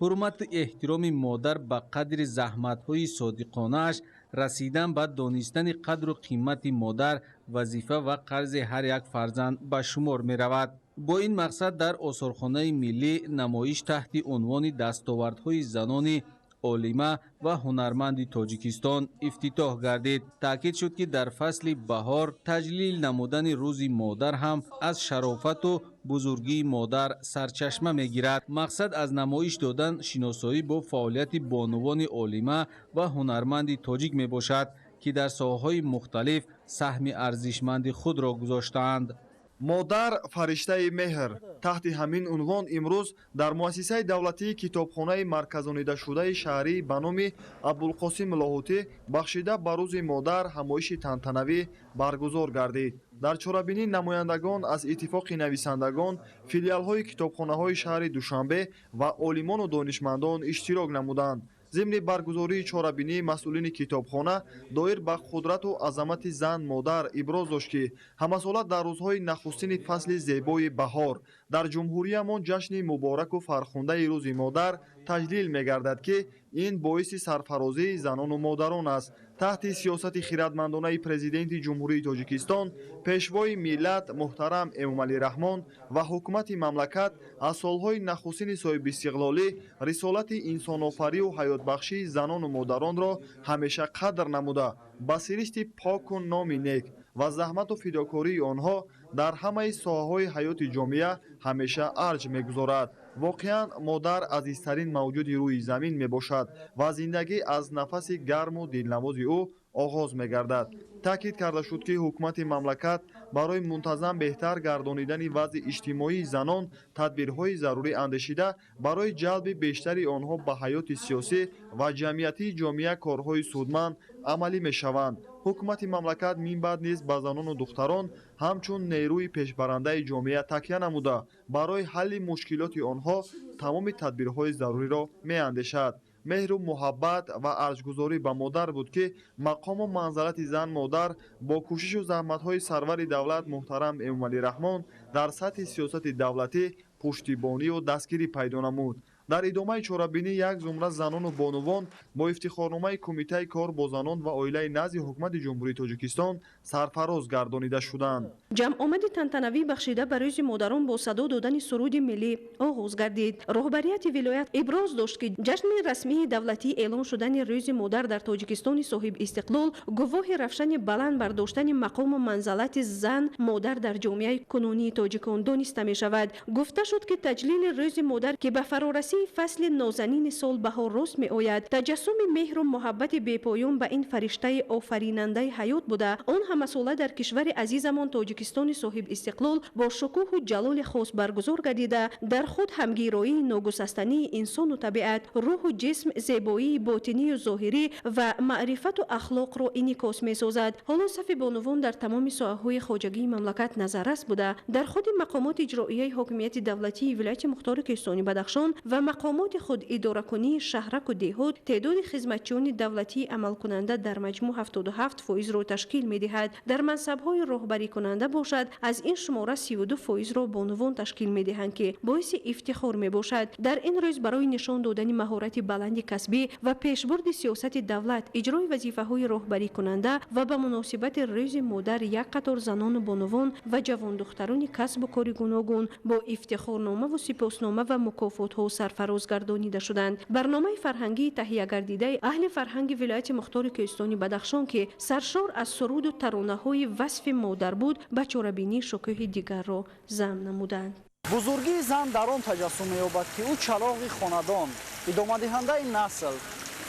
حرمت و احترام مادر به قدر زحمت‌های صادقانه‌اش رسیدن به دانستن قدر و قیمت مادر وظیفه و قرض هر یک فرزند به شمار می رود. با این مقصد در آثارخانه ملی نمایش تحت عنوان دستاوردهای زنان عالمه و هنرمند تاجیکستان افتتاح گردید. تاکید شد که در فصل بهار تجلیل نمودن روز مادر هم از شرافت و بزرگی مادر سرچشمه میگیرد. مقصد از نمایش دادن شناسایی با فعالیت بانوان عالمه و هنرمند تاجیک می باشد که در ساحه‌های مختلف سهم ارزشمند خود را گذاشتند. مادر فرشته مهر تحت همین عنوان امروز در مؤسسه دولتی کتابخانه مرکزانیده شده شهری به نام ابوالقاسم لاهوتی بخشیده به روز مادر همایش تنتنوی برگزار گردید. در چاره‌بینی نمایندگان از اتفاق نویسندگان، فیلیال‌های کتابخانه‌های شهر دوشنبه و عالمان و دانشمندان اشتراک نمودند. ضمن برگزاری چاره‌بینی مسئولین کتابخانه دایر به قدرت و عظمت زن مادر ابراز داشت که همسالت در روزهای نخستین فصل زیبای بهار در جمهوریمان جشن مبارک و فرخنده روز مادر تجلیل می‌گردد که این باعث سرفرازی زنان و مادران است. تحت سیاست خردمندانه پرزیدنت جمهوری تاجیکستان، پیشوای ملت محترم امامعلی رحمان و حکومت مملکت از سالهای نخستین صاحب استقلالی رسالت انسان‌آفرین و حیاتبخشی زنان و مادران را همیشه قدر نموده به سرشت پاک و نام نیک و زحمت و فداکاری آنها در همه ساحه‌های حیات جامعه همیشه ارج می‌گذارد. واقعا مادر عزیزترین موجود روی زمین میباشد و زندگی از نفس گرم و دلنواز او آغاز میگردد. تاکید کرده شد که حکومت مملکت برای منتظم بهتر گردانیدن وضع اجتماعی زنان تدبیرهای ضروری اندیشیده برای جلب بیشتری آنها به حیات سیاسی و جمعیتی جامعه کارهای سودمند عملی میشوند. حکومت مملکت من بعد نیز به زنان و دختران همچون نیروی پیشبرنده جامعه تکیه نموده برای حل مشکلات آنها تمام تدبیرهای ضروری را میاندیشد. مهر و محبت و ارجگذاری به مادر بود که مقام و منزلت زن مادر با کوشش و زحمت‌های سرور دولت محترم امامعلی رحمان در سطح سیاست دولتی پشتیبانی و دستگیری پیدا نمود. در ادامه چاره‌بینی یک زمره زنان و بانوان با افتخارنامه کمیته کار با زنان و عائله نزد حکومت جمهوری تاجیکستان سرفراز گردانیده شدند. جمع آمد تنتنوی بخشیده به روز مادران با صدا دادن سرود ملی آغاز گردید. رهبریت ولایت ابراز داشت که جشن رسمی دولتی اعلام شدن روز مادر در تاجیکستان صاحب استقلال گواه رفشن بلند برداشتن مقام و منزلت زن مادر در جامعه کنونی تاجیکان دانسته می شود. گفته شد که تجلیل روز مادر که به فرارسی روزهای فصل نازنین سال بهار راست می آید. تجسم مهر و محبت بی‌پایان به این فرشته آفریننده حیات بوده. آن همساله در کشور عزیزمان تاجیکستان صاحب استقلال با شکوه و جلال خاص برگزار گردیده، در خود همگیرایی ناگسستنی انسان و طبیعت، روح و جسم، زیبایی باطنی و ظاهری و معرفت و اخلاق را انعکاس می سازد. حالا صف بانوان در تمام ساحه‌های خواجگی مملکت نظررس بوده. در خود مقامات اجرایی حاکمیت دولتی ولایت مختار کوهستانی بدخشان و مقامات خود اداره کنی شهرک و دهات تعداد خدمتچیان دولتی عمل کننده در مجموع 77% را تشکیل می دهد. در منصب‌های راهبری کننده باشد، از این شماره 32% را بانوان تشکیل می دهند که باعث افتخار می باشد. در این روز برای نشان دادن مهارت بلند کسبی و پیشبرد سیاست دولت، اجرای وظیفه‌های راهبری کننده و به مناسبت روز مادر یک قطار زنان بانوان و جوان دختران کسب و کار گوناگون با افتخارنامه و سپاسنامه و مکافات‌ها سرفراز گردانیده شدند. برنامه فرهنگی تهیه گردیده اهل فرهنگ ولایت مختار کوهستانی بدخشان که سرشار از سرود و ترانه‌های وصف مادر بود، به چاره‌بینی شکوه دیگر را ضم نمودند. بزرگی زن در آن تجسم می‌یابد که او چراغ خاندان، ادامه دهنده نسل،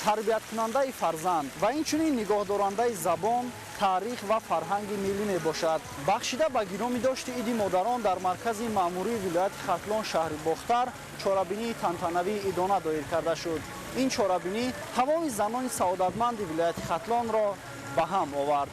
تربیت کننده فرزند و اینچنین نگاه دارنده زبان، تاریخ و فرهنگ ملی می باشد. بخشیده به گرامی داشت عید مادران در مرکز مأموری ولایت ختلان شهر باختر چاره‌بینی تنتنوی ادانه دایر کرده شد. این چاره‌بینی تمام زنان سعادتمند ولایت ختلان را به هم آورد.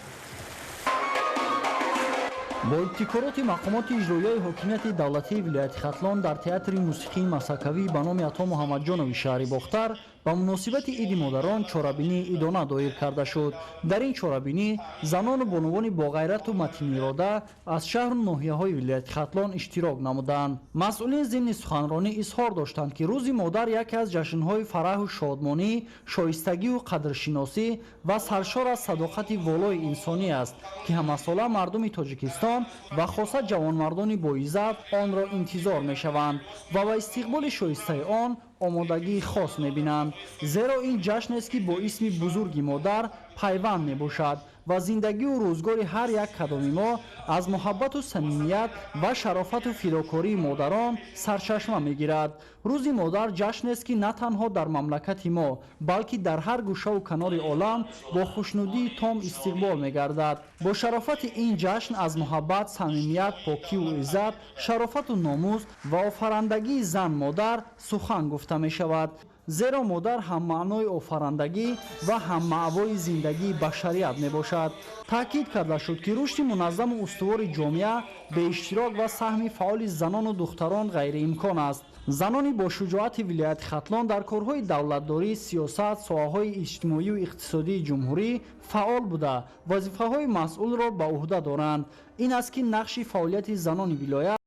با ابتکارات مقامات اجرایی حاکمیت دولتی ولایت ختلان در تئاتر موسیقی مسکوی به نام عطا محمد جانوی شهر باختر با مناسبت عید مادران چاره‌بینی ادانه دایر کرده شد. در این چاره‌بینی زنان و بانوان با غیرت و متین اراده از شهر و ناحیه‌های ولایت ختلان اشتراک نمودند. مسئولین ضمن سخنرانی اظهار داشتند که روز مادر یکی از جشن‌های فرح و شادمانی، شایستگی و قدرشناسی و سرشار از صداقت والای انسانی است که همساله مردم تاجیکستان و خاصه جوانمردان با عزت آن را انتظار می‌شوند و با استقبال شایسته آن آمادگی خاص می‌بینند، زیرا این جشن است که با اسم بزرگ مادر پیوند می‌باشد و زندگی و روزگار هر یک کدام ما از محبت و صمیمیت و شرافت و فداکاری مادران سرچشمه می‌گیرد. روز مادر جشن است که نه تنها در مملکت ما بلکه در هر گوشه و کنار عالم با خوشنودی تام استقبال می‌گردد. با شرافت این جشن از محبت، صمیمیت، پاکی و عزت، شرافت و ناموس و آفرندگی زن مادر سخن گفته می‌شود. زیرا مادر هم معنای آفرندگی و هم مأوای زندگی بشریت می باشد. تاکید کرده شد که رشد منظم و استوار جامعه به اشتراک و سهم فعال زنان و دختران غیر امکان است. زنانی با شجاعت ولایت ختلان در کارهای دولتداری، سیاست، ساحه‌های اجتماعی و اقتصادی جمهوری فعال بوده وظیفه‌های مسئول را به عهده دارند. این است که نقش فعالیت زنان ولایت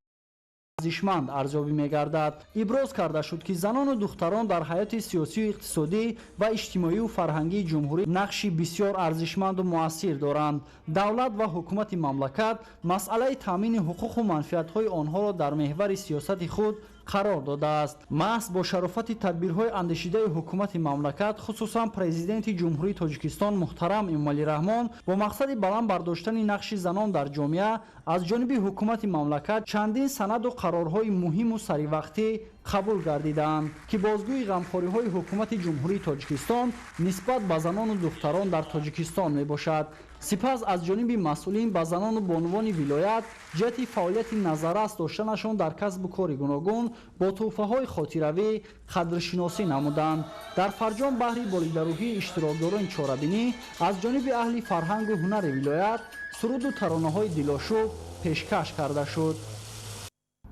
ارزشمند ارزیابی می‌گردد. ابراز کرده شد که زنان و دختران در حیات سیاسی و اقتصادی و اجتماعی و فرهنگی جمهوری نقشی بسیار ارزشمند و مؤثر دارند. دولت و حکومت مملکت مسئله تامین حقوق و منفعت‌های آنها را در محور سیاست خود قرار داده است. محض با شرافت تدبیرهای اندیشیده حکومت مملکت، خصوصا پرزیدنت جمهوری تاجیکستان محترم امامعلی رحمان با مقصد بلند برداشتن نقش زنان در جامعه از جانب حکومت مملکت چندین سند و قرارهای مهم و سریوقتی قبول گردیدند که بازگوی غمخوری‌های حکومت جمهوری تاجیکستان نسبت به زنان و دختران در تاجیکستان میباشد. سپس از جانب مسئولین به زنان و بانوان ولایت جهت فعالیت نظررس داشتنشان در کسب و کار گوناگون با تحفه‌های خاطروی قدرشناسی نمودند. در فرجام بهر بالیدروحی اشتراکداران چاره‌بینی از جانب اهل فرهنگ و هنر ولایت سرود و ترانه‌های دلاشوب پیشکش کرده شد.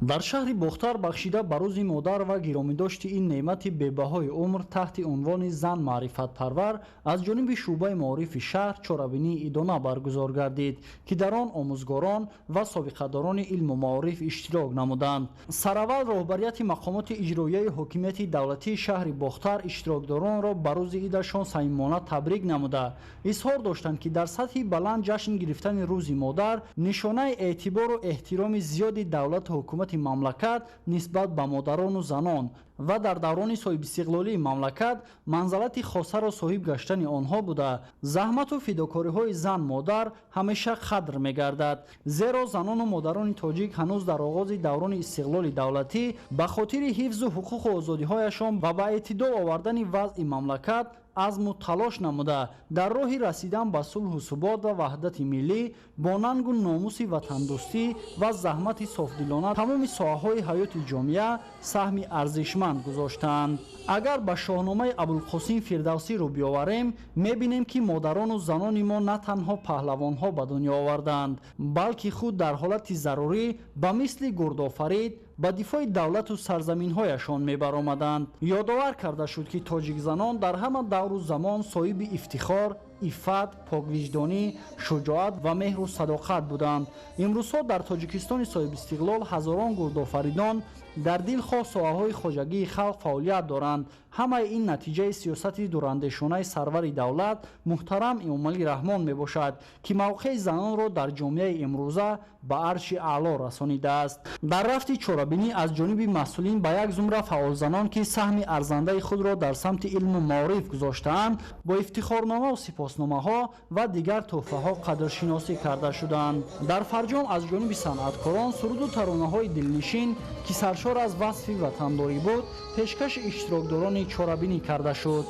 در شهر باختر بخشیده به روز مادر و گرامیداشت این نعمت بی‌بهای عمر تحت عنوان زن معرفت پرور از جانب شعبه معارف شهر چاره‌بینی ادانه برگزار گردید که در آن آموزگاران و سابقه‌داران علم و معارف اشتراک نمودند. سراول راهبریت مقامات اجرایی حاکمیت دولتی شهر باختر اشتراکداران را به روز عیدشان صمیمانه تبریک نموده اظهار داشتند که در سطح بلند جشن گرفتن روز مادر نشانه اعتبار و احترام زیاد دولت و حکومت مملکت نسبت به مادران و زنان ва дар даврони соҳибистиқлолии мамлакат манзалати хосаро соҳиб гаштани онҳо буда заҳмату фидокориҳои зан модар ҳамеша қадр мегардад. зеро занону модарони тоҷик ҳанӯз дар оғози даврони истиқлоли давлатӣ ба хотири ҳифзу ҳуқуқу озодиҳояшон ва ба эътидол овардани вазъи мамлакат азму талош намуда дар роҳи расидан ба сулҳу субот ва ваҳдати миллӣ бо нангу номуси ватандӯстӣ ва заҳмати софдилона тамоми соҳаҳои ҳаёти ҷомеа саҳми арзишманд гузоштаанд. агар ба шоҳномаи абулқосим фирдавсӣ рӯ биёварем мебинем ки модарону занони мо на танҳо паҳлавонҳо ба дунё оварданд, балки худ дар ҳолати зарурӣ ба мисли гурдофарид ба дифои давлату сарзаминҳояшон мебаромаданд. ёдовар карда шуд ки тоҷикзанон дар ҳама давру замон соҳиби ифтихор, иффат, поквиҷдонӣ, шуҷоат ва меҳру садоқат буданд. имрӯзҳо дар тоҷикистони соҳибистиқлол ҳазорон гурдофаридон дар дилхоҳ соҳаҳои хоҷагии халқ фаъолият доранд. ҳамаи ин натиҷаи сиёсати дурандешонаи сарвари давлат муҳтарам Эмомалӣ Раҳмон мебошад, ки мавқеи занонро дар ҷомеаи имрӯза ба арши аъло расонидааст. дар рафти чорабинӣ аз ҷониби масъулин ба як зумра фаъолзанон ки саҳми арзандаи худро дар самти илму маориф гузоштаанд бо ифтихорномаву сипосномаҳо ва дигар тӯҳфаҳо қадршиносӣ карда шуданд. дар фарҷом аз ҷониби санъаткорон суруду таронаҳои дилнишин ки саршор аз васфи ватандорӣ буд пешкаши иштирокдорони чорабинӣ карда шуд.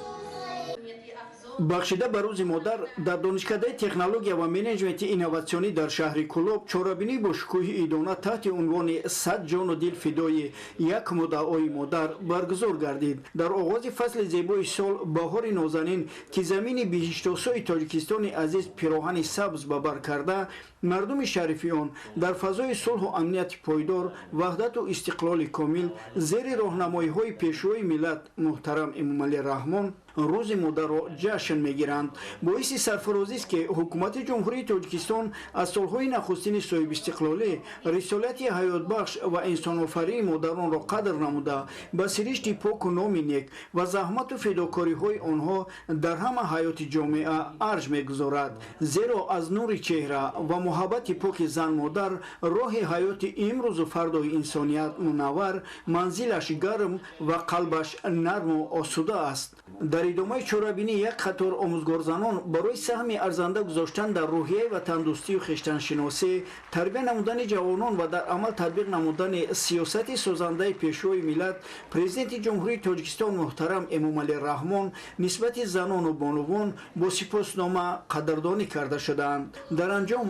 бахшида ба рӯзи модар дар донишкадаи технология ва менеҷменти инноватсионӣ дар шаҳри Кӯлоб чорабинӣ бо шукӯҳи идона таҳти унвони 100 ҷону дил фидои як муддаои модар баргузор гардид. дар оғози фасли зебои сол баҳори нозанин ки замини биҳиштосои тоҷикистони азиз пироҳани сабз ба бар карда мардуми шарифи он дар фазои сулҳу амнияти пойдор ваҳдату истиқлоли комил зери роҳнамоиҳои пешвои миллат муҳтарам Эмомалӣ Раҳмон рӯзи модарро ҷашн мегиранд. боиси сарфарозист ки ҳукумати ҷумҳурии Тоҷикистон аз солҳои нахустини соҳибистиқлолӣ рисолати ҳаётбахш ва инсонофарии модаронро қадр намуда ба сиришти поку номи нек ва заҳмату фидокориҳои онҳо дар ҳама ҳаёти ҷомеа арҷ мегузорад. зеро аз нури чеҳра ва муҳаббати поки зан модар роҳи ҳаёти имрӯзу фардои инсоният мунаввар, манзилаш гарм ва қалбаш нарму осуда аст. дар идомаи чорабинӣ як қатор омӯзгорзанон барои саҳми арзанда гузоштан дар рӯҳияи ватандӯстию хештаншиносӣ, тарбия намудани ҷавонон ва дар амал татбиқ намудани сиёсати созандаи пешвои миллат президенти ҷумҳурии Тоҷикистон муҳтарам Эмомалӣ Раҳмон нисбати занону бонувон бо сипоснома қадрдонӣ карда шудаанд. дар анҷом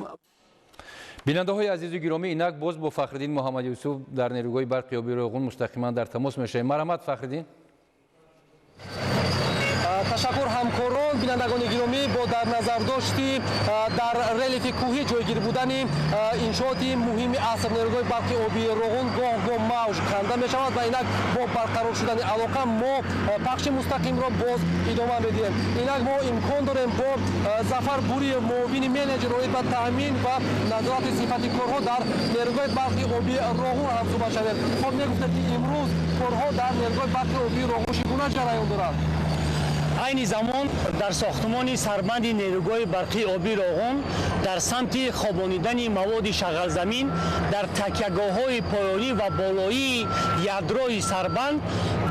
бинандаҳои азизу гиромӣ, инак боз бо Фахриддин Муҳаммади Юсуф дар нерӯгоҳи барқи оби Роғун мустақиман дар тамос мешавем. марҳамат Фахриддин. ташаккур ҳамкорон. бинандагони гиромӣ, бо дар назардошти дар релифи кӯҳӣ ҷойгир будани иншооти муҳими аср нерӯгоҳи барқи оби Роғун гоҳ-гоҳ мавҷ ханда мешавад ва инак бо барқарор шудани алоқа мо пахши мустақимро боз идома медиҳем. инак мо имкон дорем бо Зафар Бури, муовини менеҷер оид ба таъмин ва назорати сифати корҳо дар нерӯгоҳи барқи оби Роғун ҳамсуҳбат шавем. хоб мегуфтед ки имрӯз корҳо дар нерӯгоҳи барқи оби Роғун чӣ гуна ҷараён дорад? айни замон дар сохтмони сарбанди нерӯгоҳи барқи оби Роғун дар самти хобонидани маводи шағалзамин дар такягоҳҳои поёнӣ ва болоии ядрои сарбанд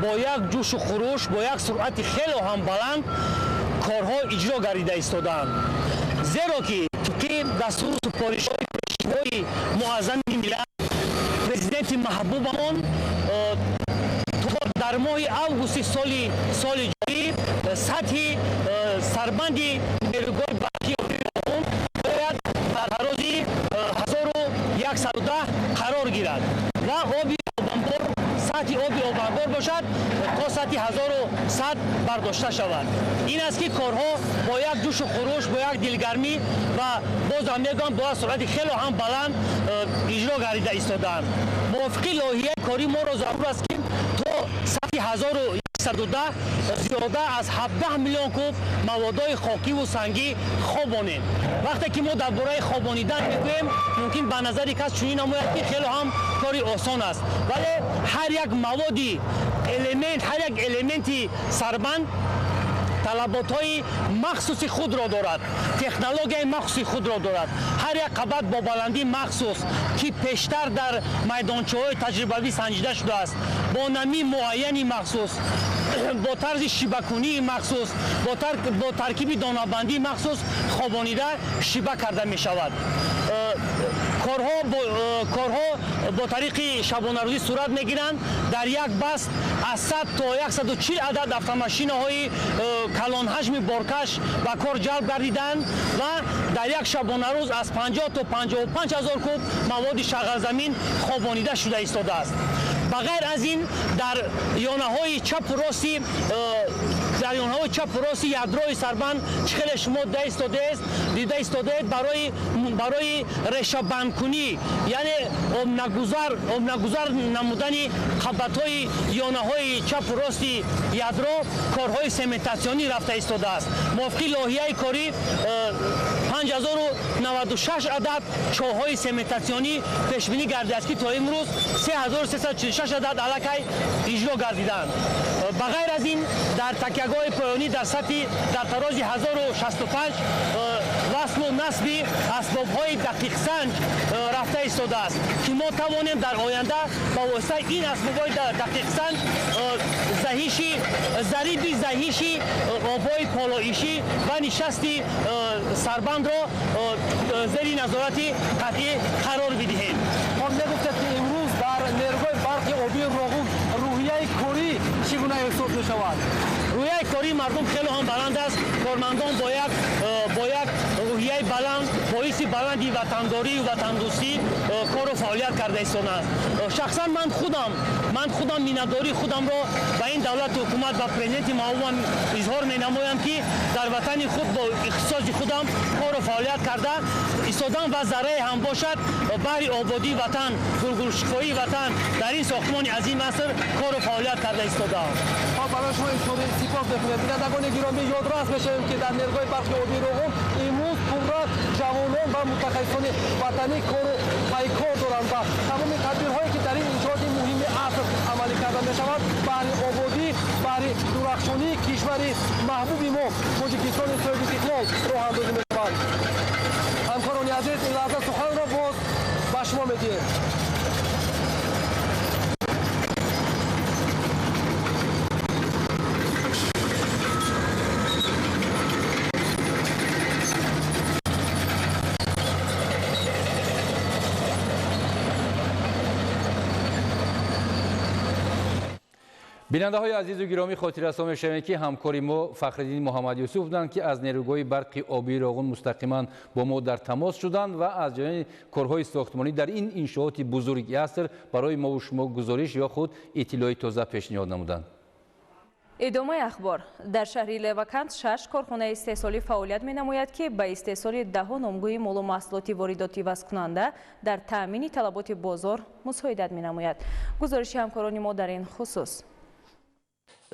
бо як ҷӯшу хуруш, бо як суръати хело ҳам баланд корҳо иҷро гардида истодаанд. зеро ки дастуру супоришҳои пешвои муаззами миллат президенти маҳбубамон дар моҳи августи соли ҷорӣ сатҳи сарбанди нерӯгоҳи барқи оби Роғун бояд дар тарози 1110 қарор гирад ва оби обанбор сатҳи оби обанбор бошад то сатҳи 1100 бардошта шавад. ин аст ки корҳо бо як ҷӯшу хуруш, бо як дилгармӣ ва бозам мегӯям бо як суръати хело ҳам баланд иҷро гардида истодаанд. мувофиқи лоиҳияи кори моро зарур аст ки то сатҳи 1110 зиёда аз 17 миллион куб маводҳои хокиву сангӣ хобонем. вақте ки мо дар бораи хобонидан мегӯем, мумкин ба назари кас чунин намояд ки хело ҳам кори осон аст, вале ҳар як маводи элемент, ҳар як элементи сарбанд талаботҳои махсуси худро дорад, технологияи махсуси худро дорад. ҳар як қабат бо баландии махсус ки пештар дар майдончаҳои таҷрибавӣ санҷида шудааст, бо намии муайяни махсус, бо тарзи шибакунии махсус, бо таркиби донабандии махсус хобонида шиба карда мешавад. корҳо бо тариқи шабонарӯзӣ сурат мегиранд. Дар як баст аз 100 то 140 адад автомашинаҳои калонҳаҷми боркаш ба кор ҷалб гардиданд ва дар як шабонарӯз аз 50 то 55 ҳазор куб маводи шағалзамин хобонида шуда истодааст. ба ғайр аз ин дар ёнаҳои чапу рости ядрои сарбанд чӣ хеле шумо дида истодаед барои решабандкунӣ, яъне обнагузар намудани қабатҳои ёнаҳои чапу рости ядро корҳои сементасионӣ рафта истодааст. мувофиқи лоиҳаи корӣ 5096 адад чоҳҳои сементасионӣ пешбинӣ гардидааст ки то имрӯз 3346 адад аллакай иҷро гардиданд. ба ғайр аз ин дар такягоҳи поёнӣ дар тарози 1065 васлу насби асбобҳои дақиқсанҷ рафта истодааст ки мо тавонем дар оянда ба воситаи ин асбобҳои дақиқсанҷ зариби заҳиши обҳои полоишӣ ва нишасти сарбандро зери назорати қатъӣ қарор бидиҳем. Он мегуфтед ки имрӯз дар нерӯҳои барқи обии Роғун рӯҳияи корӣ чӣ гуна эҳсос мешавад? рӯҳияи кории мардум хеле ҳам баланд аст. Кормандон бо як рӯҳияи баланд боиси баланди ватандорию ватандӯстӣ кору фаъолият карда истодааст. шахсан ман худам миннатдории худамро ба ин давлати ҳукумат ва президенти маъмумам изҳор менамоям ки дар ватани худ бо ихтисоси худам кору фаъолият карда истодам ва заррае ҳам бошад баҳри ободии ватан, гулгулшифоии ватан дар ин сохтмони азим аср кору фаъолият карда истодаам. барои шумо изҳори сипос мекунем. Бинандагони гиромӣ, ёдрас мешавем ки дар нерӯҳои барқи обии Роғун имрӯз пурра ҷавонон ва мутахассисони ватанӣ кору пайкор доранд ва тамоми тадбирҳое ки дар ин иншооти муҳими аср амалӣ карда мешавад баҳри ободӣ, баҳри дурахшонии кишвари маҳбуби мо Тоҷикистони соҳиби истиқлол роҳандозӣ мешавад. ҳамкорони азиз, ин лаҳза суханро боз ба шумо медиҳем. бинандаҳои азизу гиромӣ, хотиррасон мешавем ки ҳамкори мо Фахриддин Муҳаммадюсуф буданд ки аз нерӯгоҳи барқи обии Роғун мустақиман бо мо дар тамос шуданд ва аз ҷояни корҳои сохтмонӣ дар ин иншооти бузурги аср барои мову шумо гузориш ё худ иттилои тоза пешниҳод намуданд. идомаи ахбор. дар шаҳри Леваканд 6 корхонаи истеҳсолӣ фаъолият менамояд ки ба истеҳсоли 10 номгӯи молу маҳсулоти воридоти васкунанда дар таъмини талаботи бозор мусоидат менамояд. гузориши ҳамкорони мо дар ин хусус.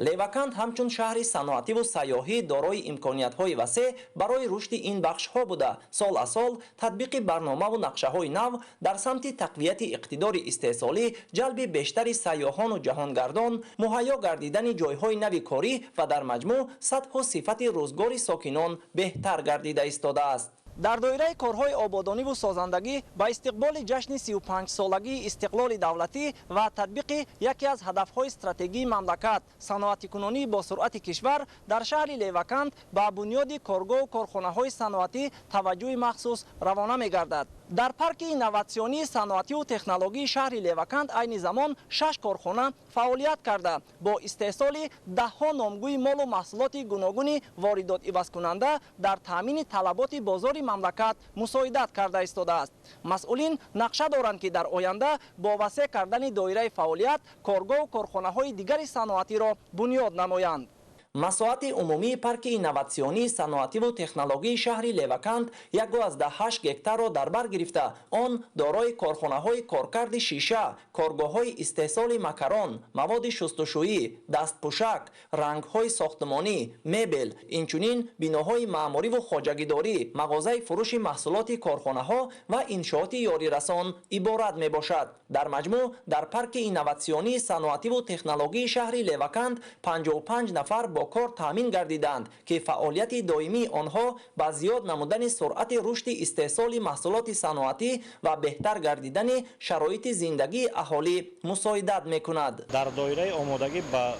Леваканд ҳамчун шаҳри саноативу сайёҳӣ дорои имкониятҳои васеъ барои рушди ин бахшҳо буда сол аз сол татбиқи барномаву нақшаҳои нав дар самти тақвияти иқтидори истеҳсолӣ, ҷалби бештари сайёҳону ҷаҳонгардон, муҳайё гардидани ҷойҳои нави корӣ ва дар маҷмӯъ сатҳу сифати рӯзгори сокинон беҳтар гардида истодааст. дар доираи корҳои ободониву созандагӣ ба истиқболи ҷашни 35-солагии истиқлоли давлатӣ ва татбиқи яке аз ҳадафҳои стратегии мамлакат саноатикунонӣ бо суръати кишвар дар шаҳри Леваканд ба бунёди коргоҳу корхонаҳои саноатӣ таваҷҷӯҳи махсус равона мегардад. дар парки инноватсионии саноативу технологии шаҳри Леваканд айни замон 6 корхона фаъолият карда бо истеҳсоли 10 номгӯи молу маҳсулоти гуногуни воридотивазкунанда дар таъмини талаботи бозори мамлакат мусоидат карда истодааст. масъулин нақша доранд ки дар оянда бо васеъ кардани доираи фаъолият коргоҳу корхонаҳои дигари саноатиро бунёд намоянд. масоати умумии парки инноватсионии саноативу технологии шаҳри Леваканд 1.8 гектарро дар бар гирифта, он дорои корхонаҳои коркарди шиша, коргоҳҳои истеҳсоли макарон, маводи шустушӯӣ, дастпӯшак, рангҳои сохтмонӣ, мебел, инчунин биноҳои маъмуриву хоҷагидорӣ, мағозаи фурӯши маҳсулоти корхонаҳо ва иншооти ёрирасон иборат мебошад. дар маҷмӯъ дар парки инноватсионии саноативу технологии шаҳри Леваканд 55 нафар با کار تامین گردیدند که فعالیت دائمی آنها با زیاد نمودن سرعت رشد استحصال محصولات صنعتی و بهتر گردیدن شرایط زندگی اهالی مساعدت میکند. در دایره آمادگی با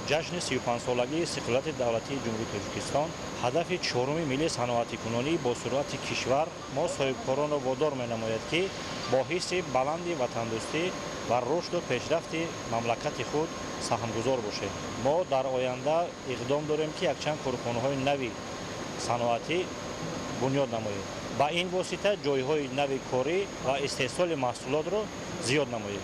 جشن 35 سالگی استقلالیت دولتی جمهوری تاجیکستان هدف چهارم ملی صنعتی کنونی با سرعت کشور ما صاحبکاران را وادار می‌نماید که با حس بلند وطندوستی و رشد و پیشرفت مملکت خود سهمگزار باشیم. ما در آینده اقدام داریم که یکچند کارخانه‌های نوی صنعتی بنیاد نماییم. با این واسطه جایهای نوی کاری و استحصال محصولات را زیاد نماییم.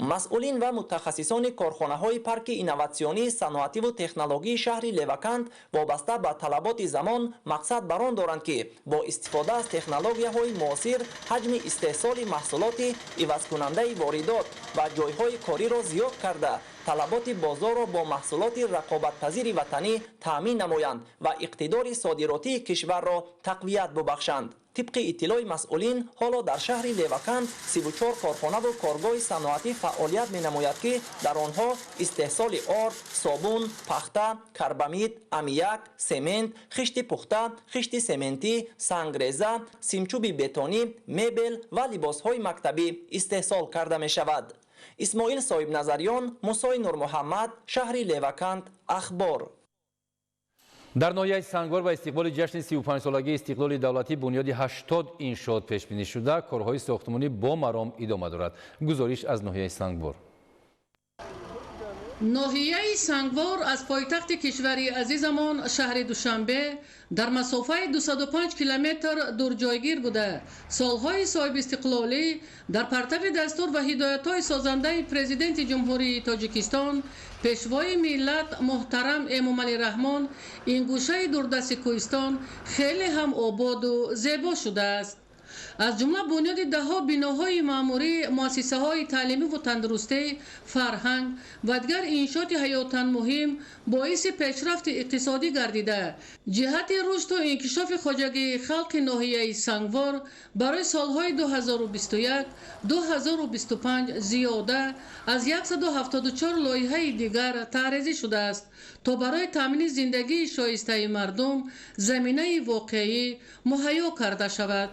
مسئولین و متخصصان کارخانه‌های پارک اینوواسیونی صنعتی و تکنولوژی شهر لیوکند وابسته به طلبات زمان مقصد بر آن دارند که با استفاده از تکنولوژی‌های معاصر حجم استحصال محصولات عوض کننده واردات و جایهای کاری را زیاد کرده طلبات بازار را با محصولات رقابت‌پذیر وطنی تامین نمایند و اقتدار صادراتی کشور را تقویت ببخشند. طبق اطلاع مسئولین حالا در شهر لیوکند 34 کارخانه و کارگاه صنعتی فعالیت می‌نماید که در آنها استحصال آرد، صابون، پخته، کربامید، امیک، سمنت، خشت پخته، خشت سمنتی، سنگریزه، سیمچوب بتونی، مبل و لباس‌های مکتبی استحصال کرده می‌شود. اسماعیل صاحب نظریان، موسی نور محمد، شهر لیوکند، اخبار. در ناحیه سنگوار و استقبال جشن 35 سالگی استقلال دولتی بنیاد 80 انشاءات پیش بینی شده، کارهای ساختمانی با مرام ادامه دارد. گزارش از ناحیه سنگوار. ناحیه سنگوار از پایتخت کشور عزیزمان شهر دوشنبه در مسافه 205 کیلومتر دور جایگیر بوده. سالهای صاحب استقلالی در پرتو دستور و هدایت‌های سازنده پرزیدنت جمهوری تاجیکستان پیشوای ملت محترم امامعلی رحمان این گوشه دوردست کوهستان خیلی هم آباد و زیبا شده است. از جمله بنیاد دهها بناهای معماری، مؤسسه‌های تعلیمی و تندرستی، فرهنگ و دیگر انشاءات حیاتاً مهم باعث پیشرفت اقتصادی گردیده. جهت رشد و انکشاف خواجگی خلق ناحیه سنگوار برای سالهای 2021 2025 زیاده از 174 لایحه دیگر تعرضی شده است تا برای تامین زندگی شایسته مردم زمینه واقعی مهیا کرده شود.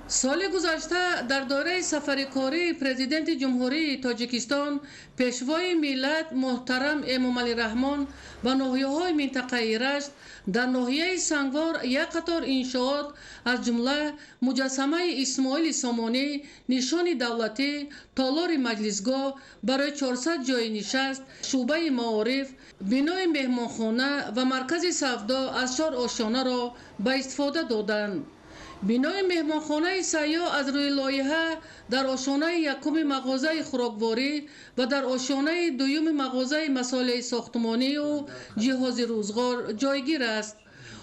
سال گذشته در دوره سفر کاری پرزیدنت جمهوری تاجیکستان پیشوای ملت محترم امامعلی رحمان و ناحیه‌های منطقه رشت در ناحیه سنگوار یک قطار انشاءات از جمله مجسمه اسماعیل سامانی، نشان دولتی، تالار مجلسگاه برای 400 جای نشست، شعبه معارف، بنای مهمانخانه و مرکز سودا از 4 آشیانه را به استفاده دادند. بنای مهمانخانه سیاه از روی لایحه در آشیانه یکم مغازه خوراکواری و در آشیانه دوم مغازه مسائل ساختمانی و جهاز روزگار جایگیر است.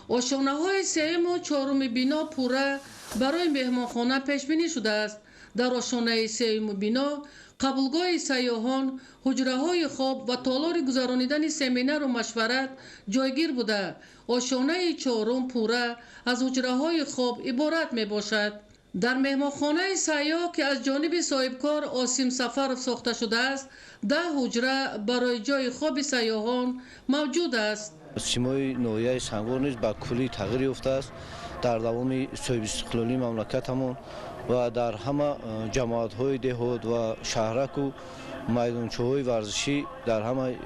آشیانه های سوم و چهارم بنا پوره برای مهمانخانه پیش بینی شده است. در آشیانه سوم بنا قبولگاه سیاحان، حجره های خواب و تالار گذرانیدن سمینار و مشورت جایگیر بوده. آشیانه چهارم پوره از حجره های خواب عبارت می باشد. در مهمانخانه سیاه که از جانب صاحبکار آسیم سفر ساخته شده است 10 حجره برای جای خواب سیاحان موجود است. سیمای ناحیه سنگوار نیز به کلی تغییر یافته است. در دوام صاحب استقلالی مملکتمان و در همه جماعت‌های دهات و شهرک و میدانچه‌های ورزشی در همه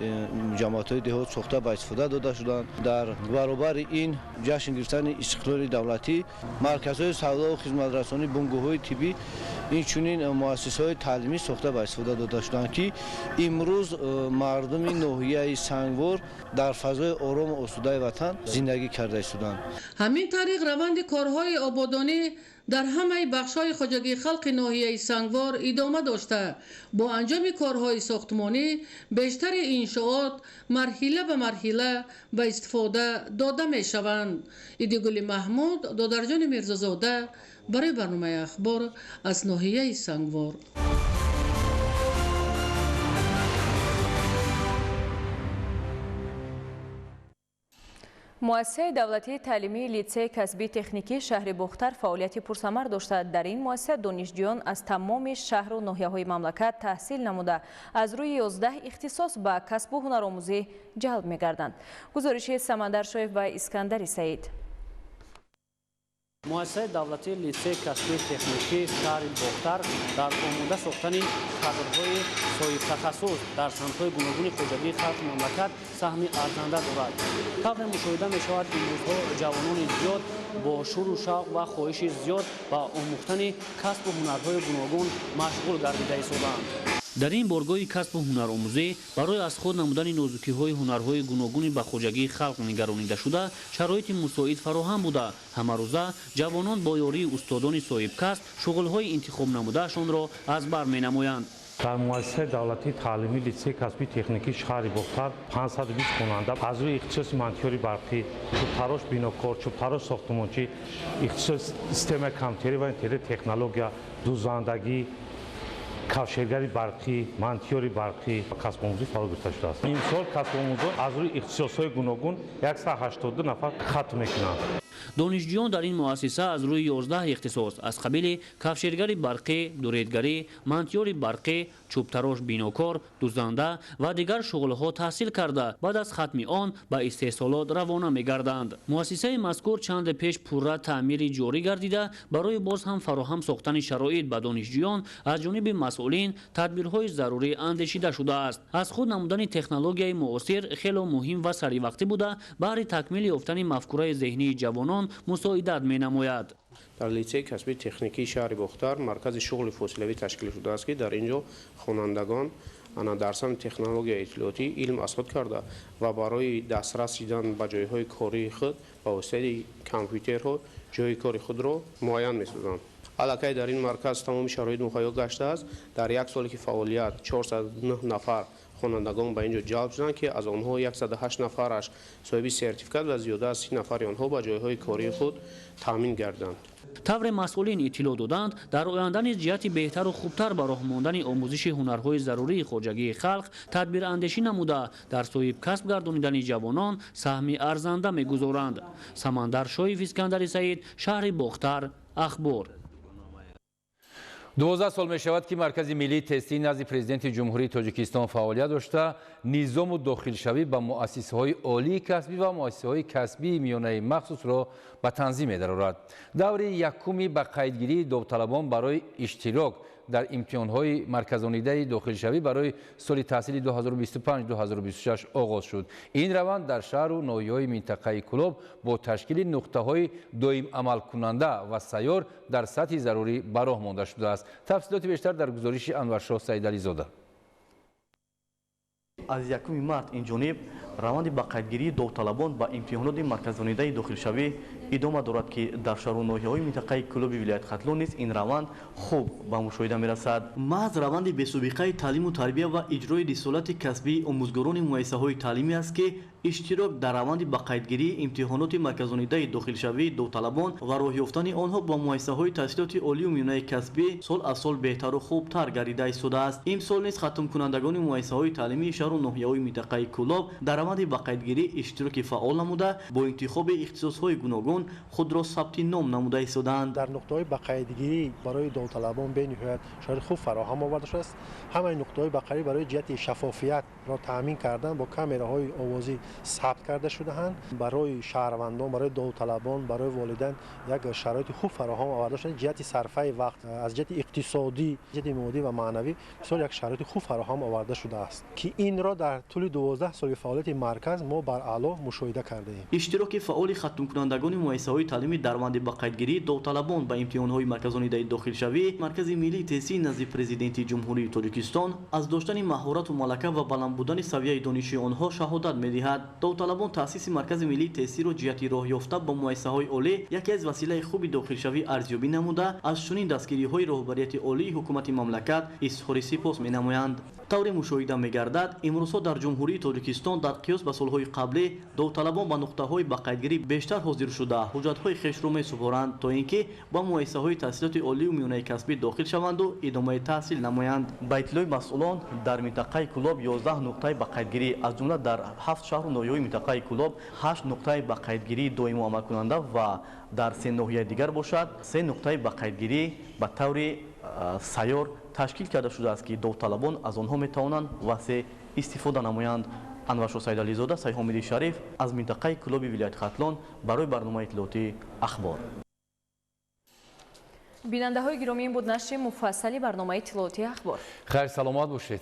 جماعت‌های دهات ساخته به استفاده داده شدند. در برابر این جشن گرفتن استقلال دولتی مرکزهای سودا و خدمت‌رسانی، بنگاه‌های طبی، اینچنین مؤسسه‌های تعلیمی ساخته به استفاده داده شدند که امروز مردم ناحیه سنگوار در فضای آرام و آسوده وطن زندگی کرده شدند. همین طریق روند کارهای آبادانی در همه بخش‌های خواجگی خلق ناحیه سنگوار ادامه داشته. با انجام کارهای ساختمانی بیشتر انشاءات مرحله به مرحله به استفاده داده می‌شوند. ایدگل محمود، دادرجان میرزازاده برای برنامه اخبار از ناحیه سنگوار. مؤسسه دولتی تعلیمی لیسه کسبی تکنیکی شهر بختر فعالیت پرثمر داشته. در این مؤسسه دانشجویان از تمام شهر و ناحیه‌های مملکت تحصیل نموده از روی 11 اختصاص به کسب و هنرآموزی جلب می‌گردند. گزارش سمندر شایف و اسکندر سعید. مؤسسه دولتی لیسه کسبی تکنیکی شهر بختر در آماده ساختن کادرهای صاحب تخصص در صنعت‌های گوناگون خوجگی خلق مملکت سهمی ارزنده دارد. طبق مشاهده می‌شود این روزها جوانان زیاد با شور و شوق و خواهش زیاد با آموختن کسب و هنرهای گوناگون مشغول گردیده شدند. در این بارگاه کسب و هنرآموزی برای از خود نمودن نازکی‌های هنرهای گوناگون به خوجگی خلق نگرانیده شده شرایط مساعد فراهم بوده. همه روزه جوانان با یاری استادان صاحب کسب شغل‌های انتخاب نمودهشان را از بر می‌نمایند. در مؤسسه دولتی تعلیمی لیسه کسبی تکنیکی شهر بختر 520 خواننده از روی اختصاص منطقی برقی، چوبتراش بیناکار، چوبتراش ساختمانچی، اختصاص سیستم کامپیوتری و اینترنت تکنولوژیا، دوزندگی، کافشگری برقی، منطقی برقی و کسب آموزی فرا گرفته شده است. این سال کسب آموزان از روی اختصاص‌های گوناگون 182 نفر ختم می‌کنند. دانشجویان در این مؤسسه از روی 11 اختصاص از قبیل کفشگری برقی، دوریدگری، منطقی برقی، چوبتراش بیناکار، دوزنده و دیگر شغل‌ها تحصیل کرده بعد از ختم آن به استحصالات روانه می‌گردند. مؤسسه مذکور چند پیش پورا تعمیر جاری گردیده برای باز هم فراهم ساختن شرایط به دانشجویان از جانب مسئولین تدبیرهای ضروری اندیشیده شده است. از خود نمودن تکنولوژی معاصر خیلی مهم و سریع وقتی بوده برای تکمیل یافتن مفکوره ذهنی جوانان مساعدت می‌نماید. در لیسه کسبی تکنیکی شهر بختر مرکز شغل فاصله‌ای تشکیل شده است که در اینجا خوانندگان در سمت تکنولوژی اطلاعاتی علم از خود کرده و برای دسترس دیدن به جایهای کاری خود با واسطه کامپیوترها جای کاری خود را معین می‌سازند. علاقه در این مرکز تمام شرایط مهیا گشته است. در یک سالی که فعالیت 409 نفر خوانندگان به اینجا جلب شدند که از آنها 108 نفرش صاحب سرتیفیکات و زیاده از 30 نفر آنها به جایهای کاری خود تامین گردند. طور مسئولین اطلاع دادند در آینده نیز جهت بهتر و خوبتر به راه ماندن آموزش هنرهای ضروری خوجگی خلق تدبیر اندیشی نموده در صاحب کسب گردانیدن جوانان سهمی ارزنده می‌گذارند. سمندر شایف، اسکندر سعید، شهر بختر، اخبار. 12 سال می شود که مرکز ملی تستی نزد پرزیدنت جمهوری تاجیکستان فعالیت داشته. نظام و داخلشوی به مؤسسه‌های عالی کسبی و مؤسسه‌های کسبی میانه مخصوص را به تنظیم می‌دارد. دور یکمی به قیدگیری داوطلبان برای اشتراک در امتحان‌های مرکزانیده داخلشوی برای سال تحصیلی 2025-2026 آغاز شد. این روند در شهر و ناحیه‌های منطقه کلوب با تشکیل نقطه‌های دائم عمل کننده و سیار در سطح ضروری به راه مانده شده است. تفصیلات بیشتر در گزارش انورشاه سیدعلی زاده. از 1 مارس این جانب روند به قیدگیری داوطلبان به امتحانات مرکزانیده داخلشوی ادامه دارد که در شهر و ناحیه‌های منطقه کلوب ولایت ختلون نیز این روند خوب به مشاهده می‌رسد. محض روند بی‌سابقه تعلیم و تربیت و اجرای رسالت کسبی آموزگاران مؤسسه‌های تعلیمی است که اشتراک در روند به قیدگیری امتحانات مرکزانیده داخلشوی داوطلبان و راه یافتن آنها با مؤسسه‌های تحصیلات عالی و میانه کسبی سال از سال بهتر و خوبتر گردیده شده است. امسال نیز ختم کنندگان مؤسسه‌های تعلیمی شهر و ناحیه‌های منطقه کلوب در روند به قیدگیری اشتراک فعال نموده با انتخاب اختصاص‌های گوناگون خود را ثبت نام نموده شدند. در نقطه‌های به قیدگیری برای داوطلبان به نهایت شاید خوب فراهم آورده شده است. همین نقطه‌های به قیدگیری برای جهت شفافیت را تامین کردن با کامراهای آوازی ثبت کرده شده‌اند. برای شهروندان، برای داوطلبان، برای والدین یک شرایط خوب فراهم آورده شده. جهت صرفه وقت از جهت اقتصادی، جهت مادی و معنوی بسیار یک شرایط خوب فراهم آورده شده است که این را در طول 12 سال فعالیت مرکز ما بر اعلی مشاهده کرده ایم. اشتراک فعال ختم کنندگان مؤسسه‌های تعلیمی در روند به قیدگیری داوطلبان به امتحان‌های مرکزانیده داخلشوی مرکز ملی تحصیل نزد پرزیدنت جمهوری تاجیکستان از داشتن مهارت و ملکه و بلند بودن سویه دانشی آنها شهادت می‌دهد. داوطلبان تأسیس مرکز ملی تحصیل و جهت راه یافته با مؤسسه‌های عالی یکی از وسیله خوبی داخلشوی ارزیابی نموده از چنین دستگیری‌های رهبریت عالی حکومت مملکت اظهار سپاس می‌نمایند. طور مشاهده می‌گردد امروزها در جمهوری تاجیکستان در قیاس به سال‌های قبلی داوطلبان به نقطه‌های به قیدگیری بیشتر حاضر شده حجت‌های خویش را می‌سپارند تا اینکه با مؤسسه‌های تحصیلات عالی و میانه کسبی داخل شوند و ادامه تحصیل نمایند. به اطلاع مسئولان در منطقه کلوب 11 نقطه به قیدگیری از جمله در 7 شهر و ноҳияҳои минтақаи Кӯлоб 8 нуқтаи ба қайдгирии доиму амалкунанда ва дар 3 ноҳияи дигар бошад 3 нуқтаи ба қайдгирӣ ба таври сайёр ташкил карда шудааст ки довталабон аз онҳо метавонанд васеъ истифода намоянд. Анваршоҳ Сайдализода, Сайҳомиди Шариф аз минтақаи Кӯлоби вилояти Хатлон барои барномаи иттилоотии Ахбор. бинандаҳои гиромӣ, ин буд нашри муфассали барномаи иттилооти Ахбор. хайр саломат бошед.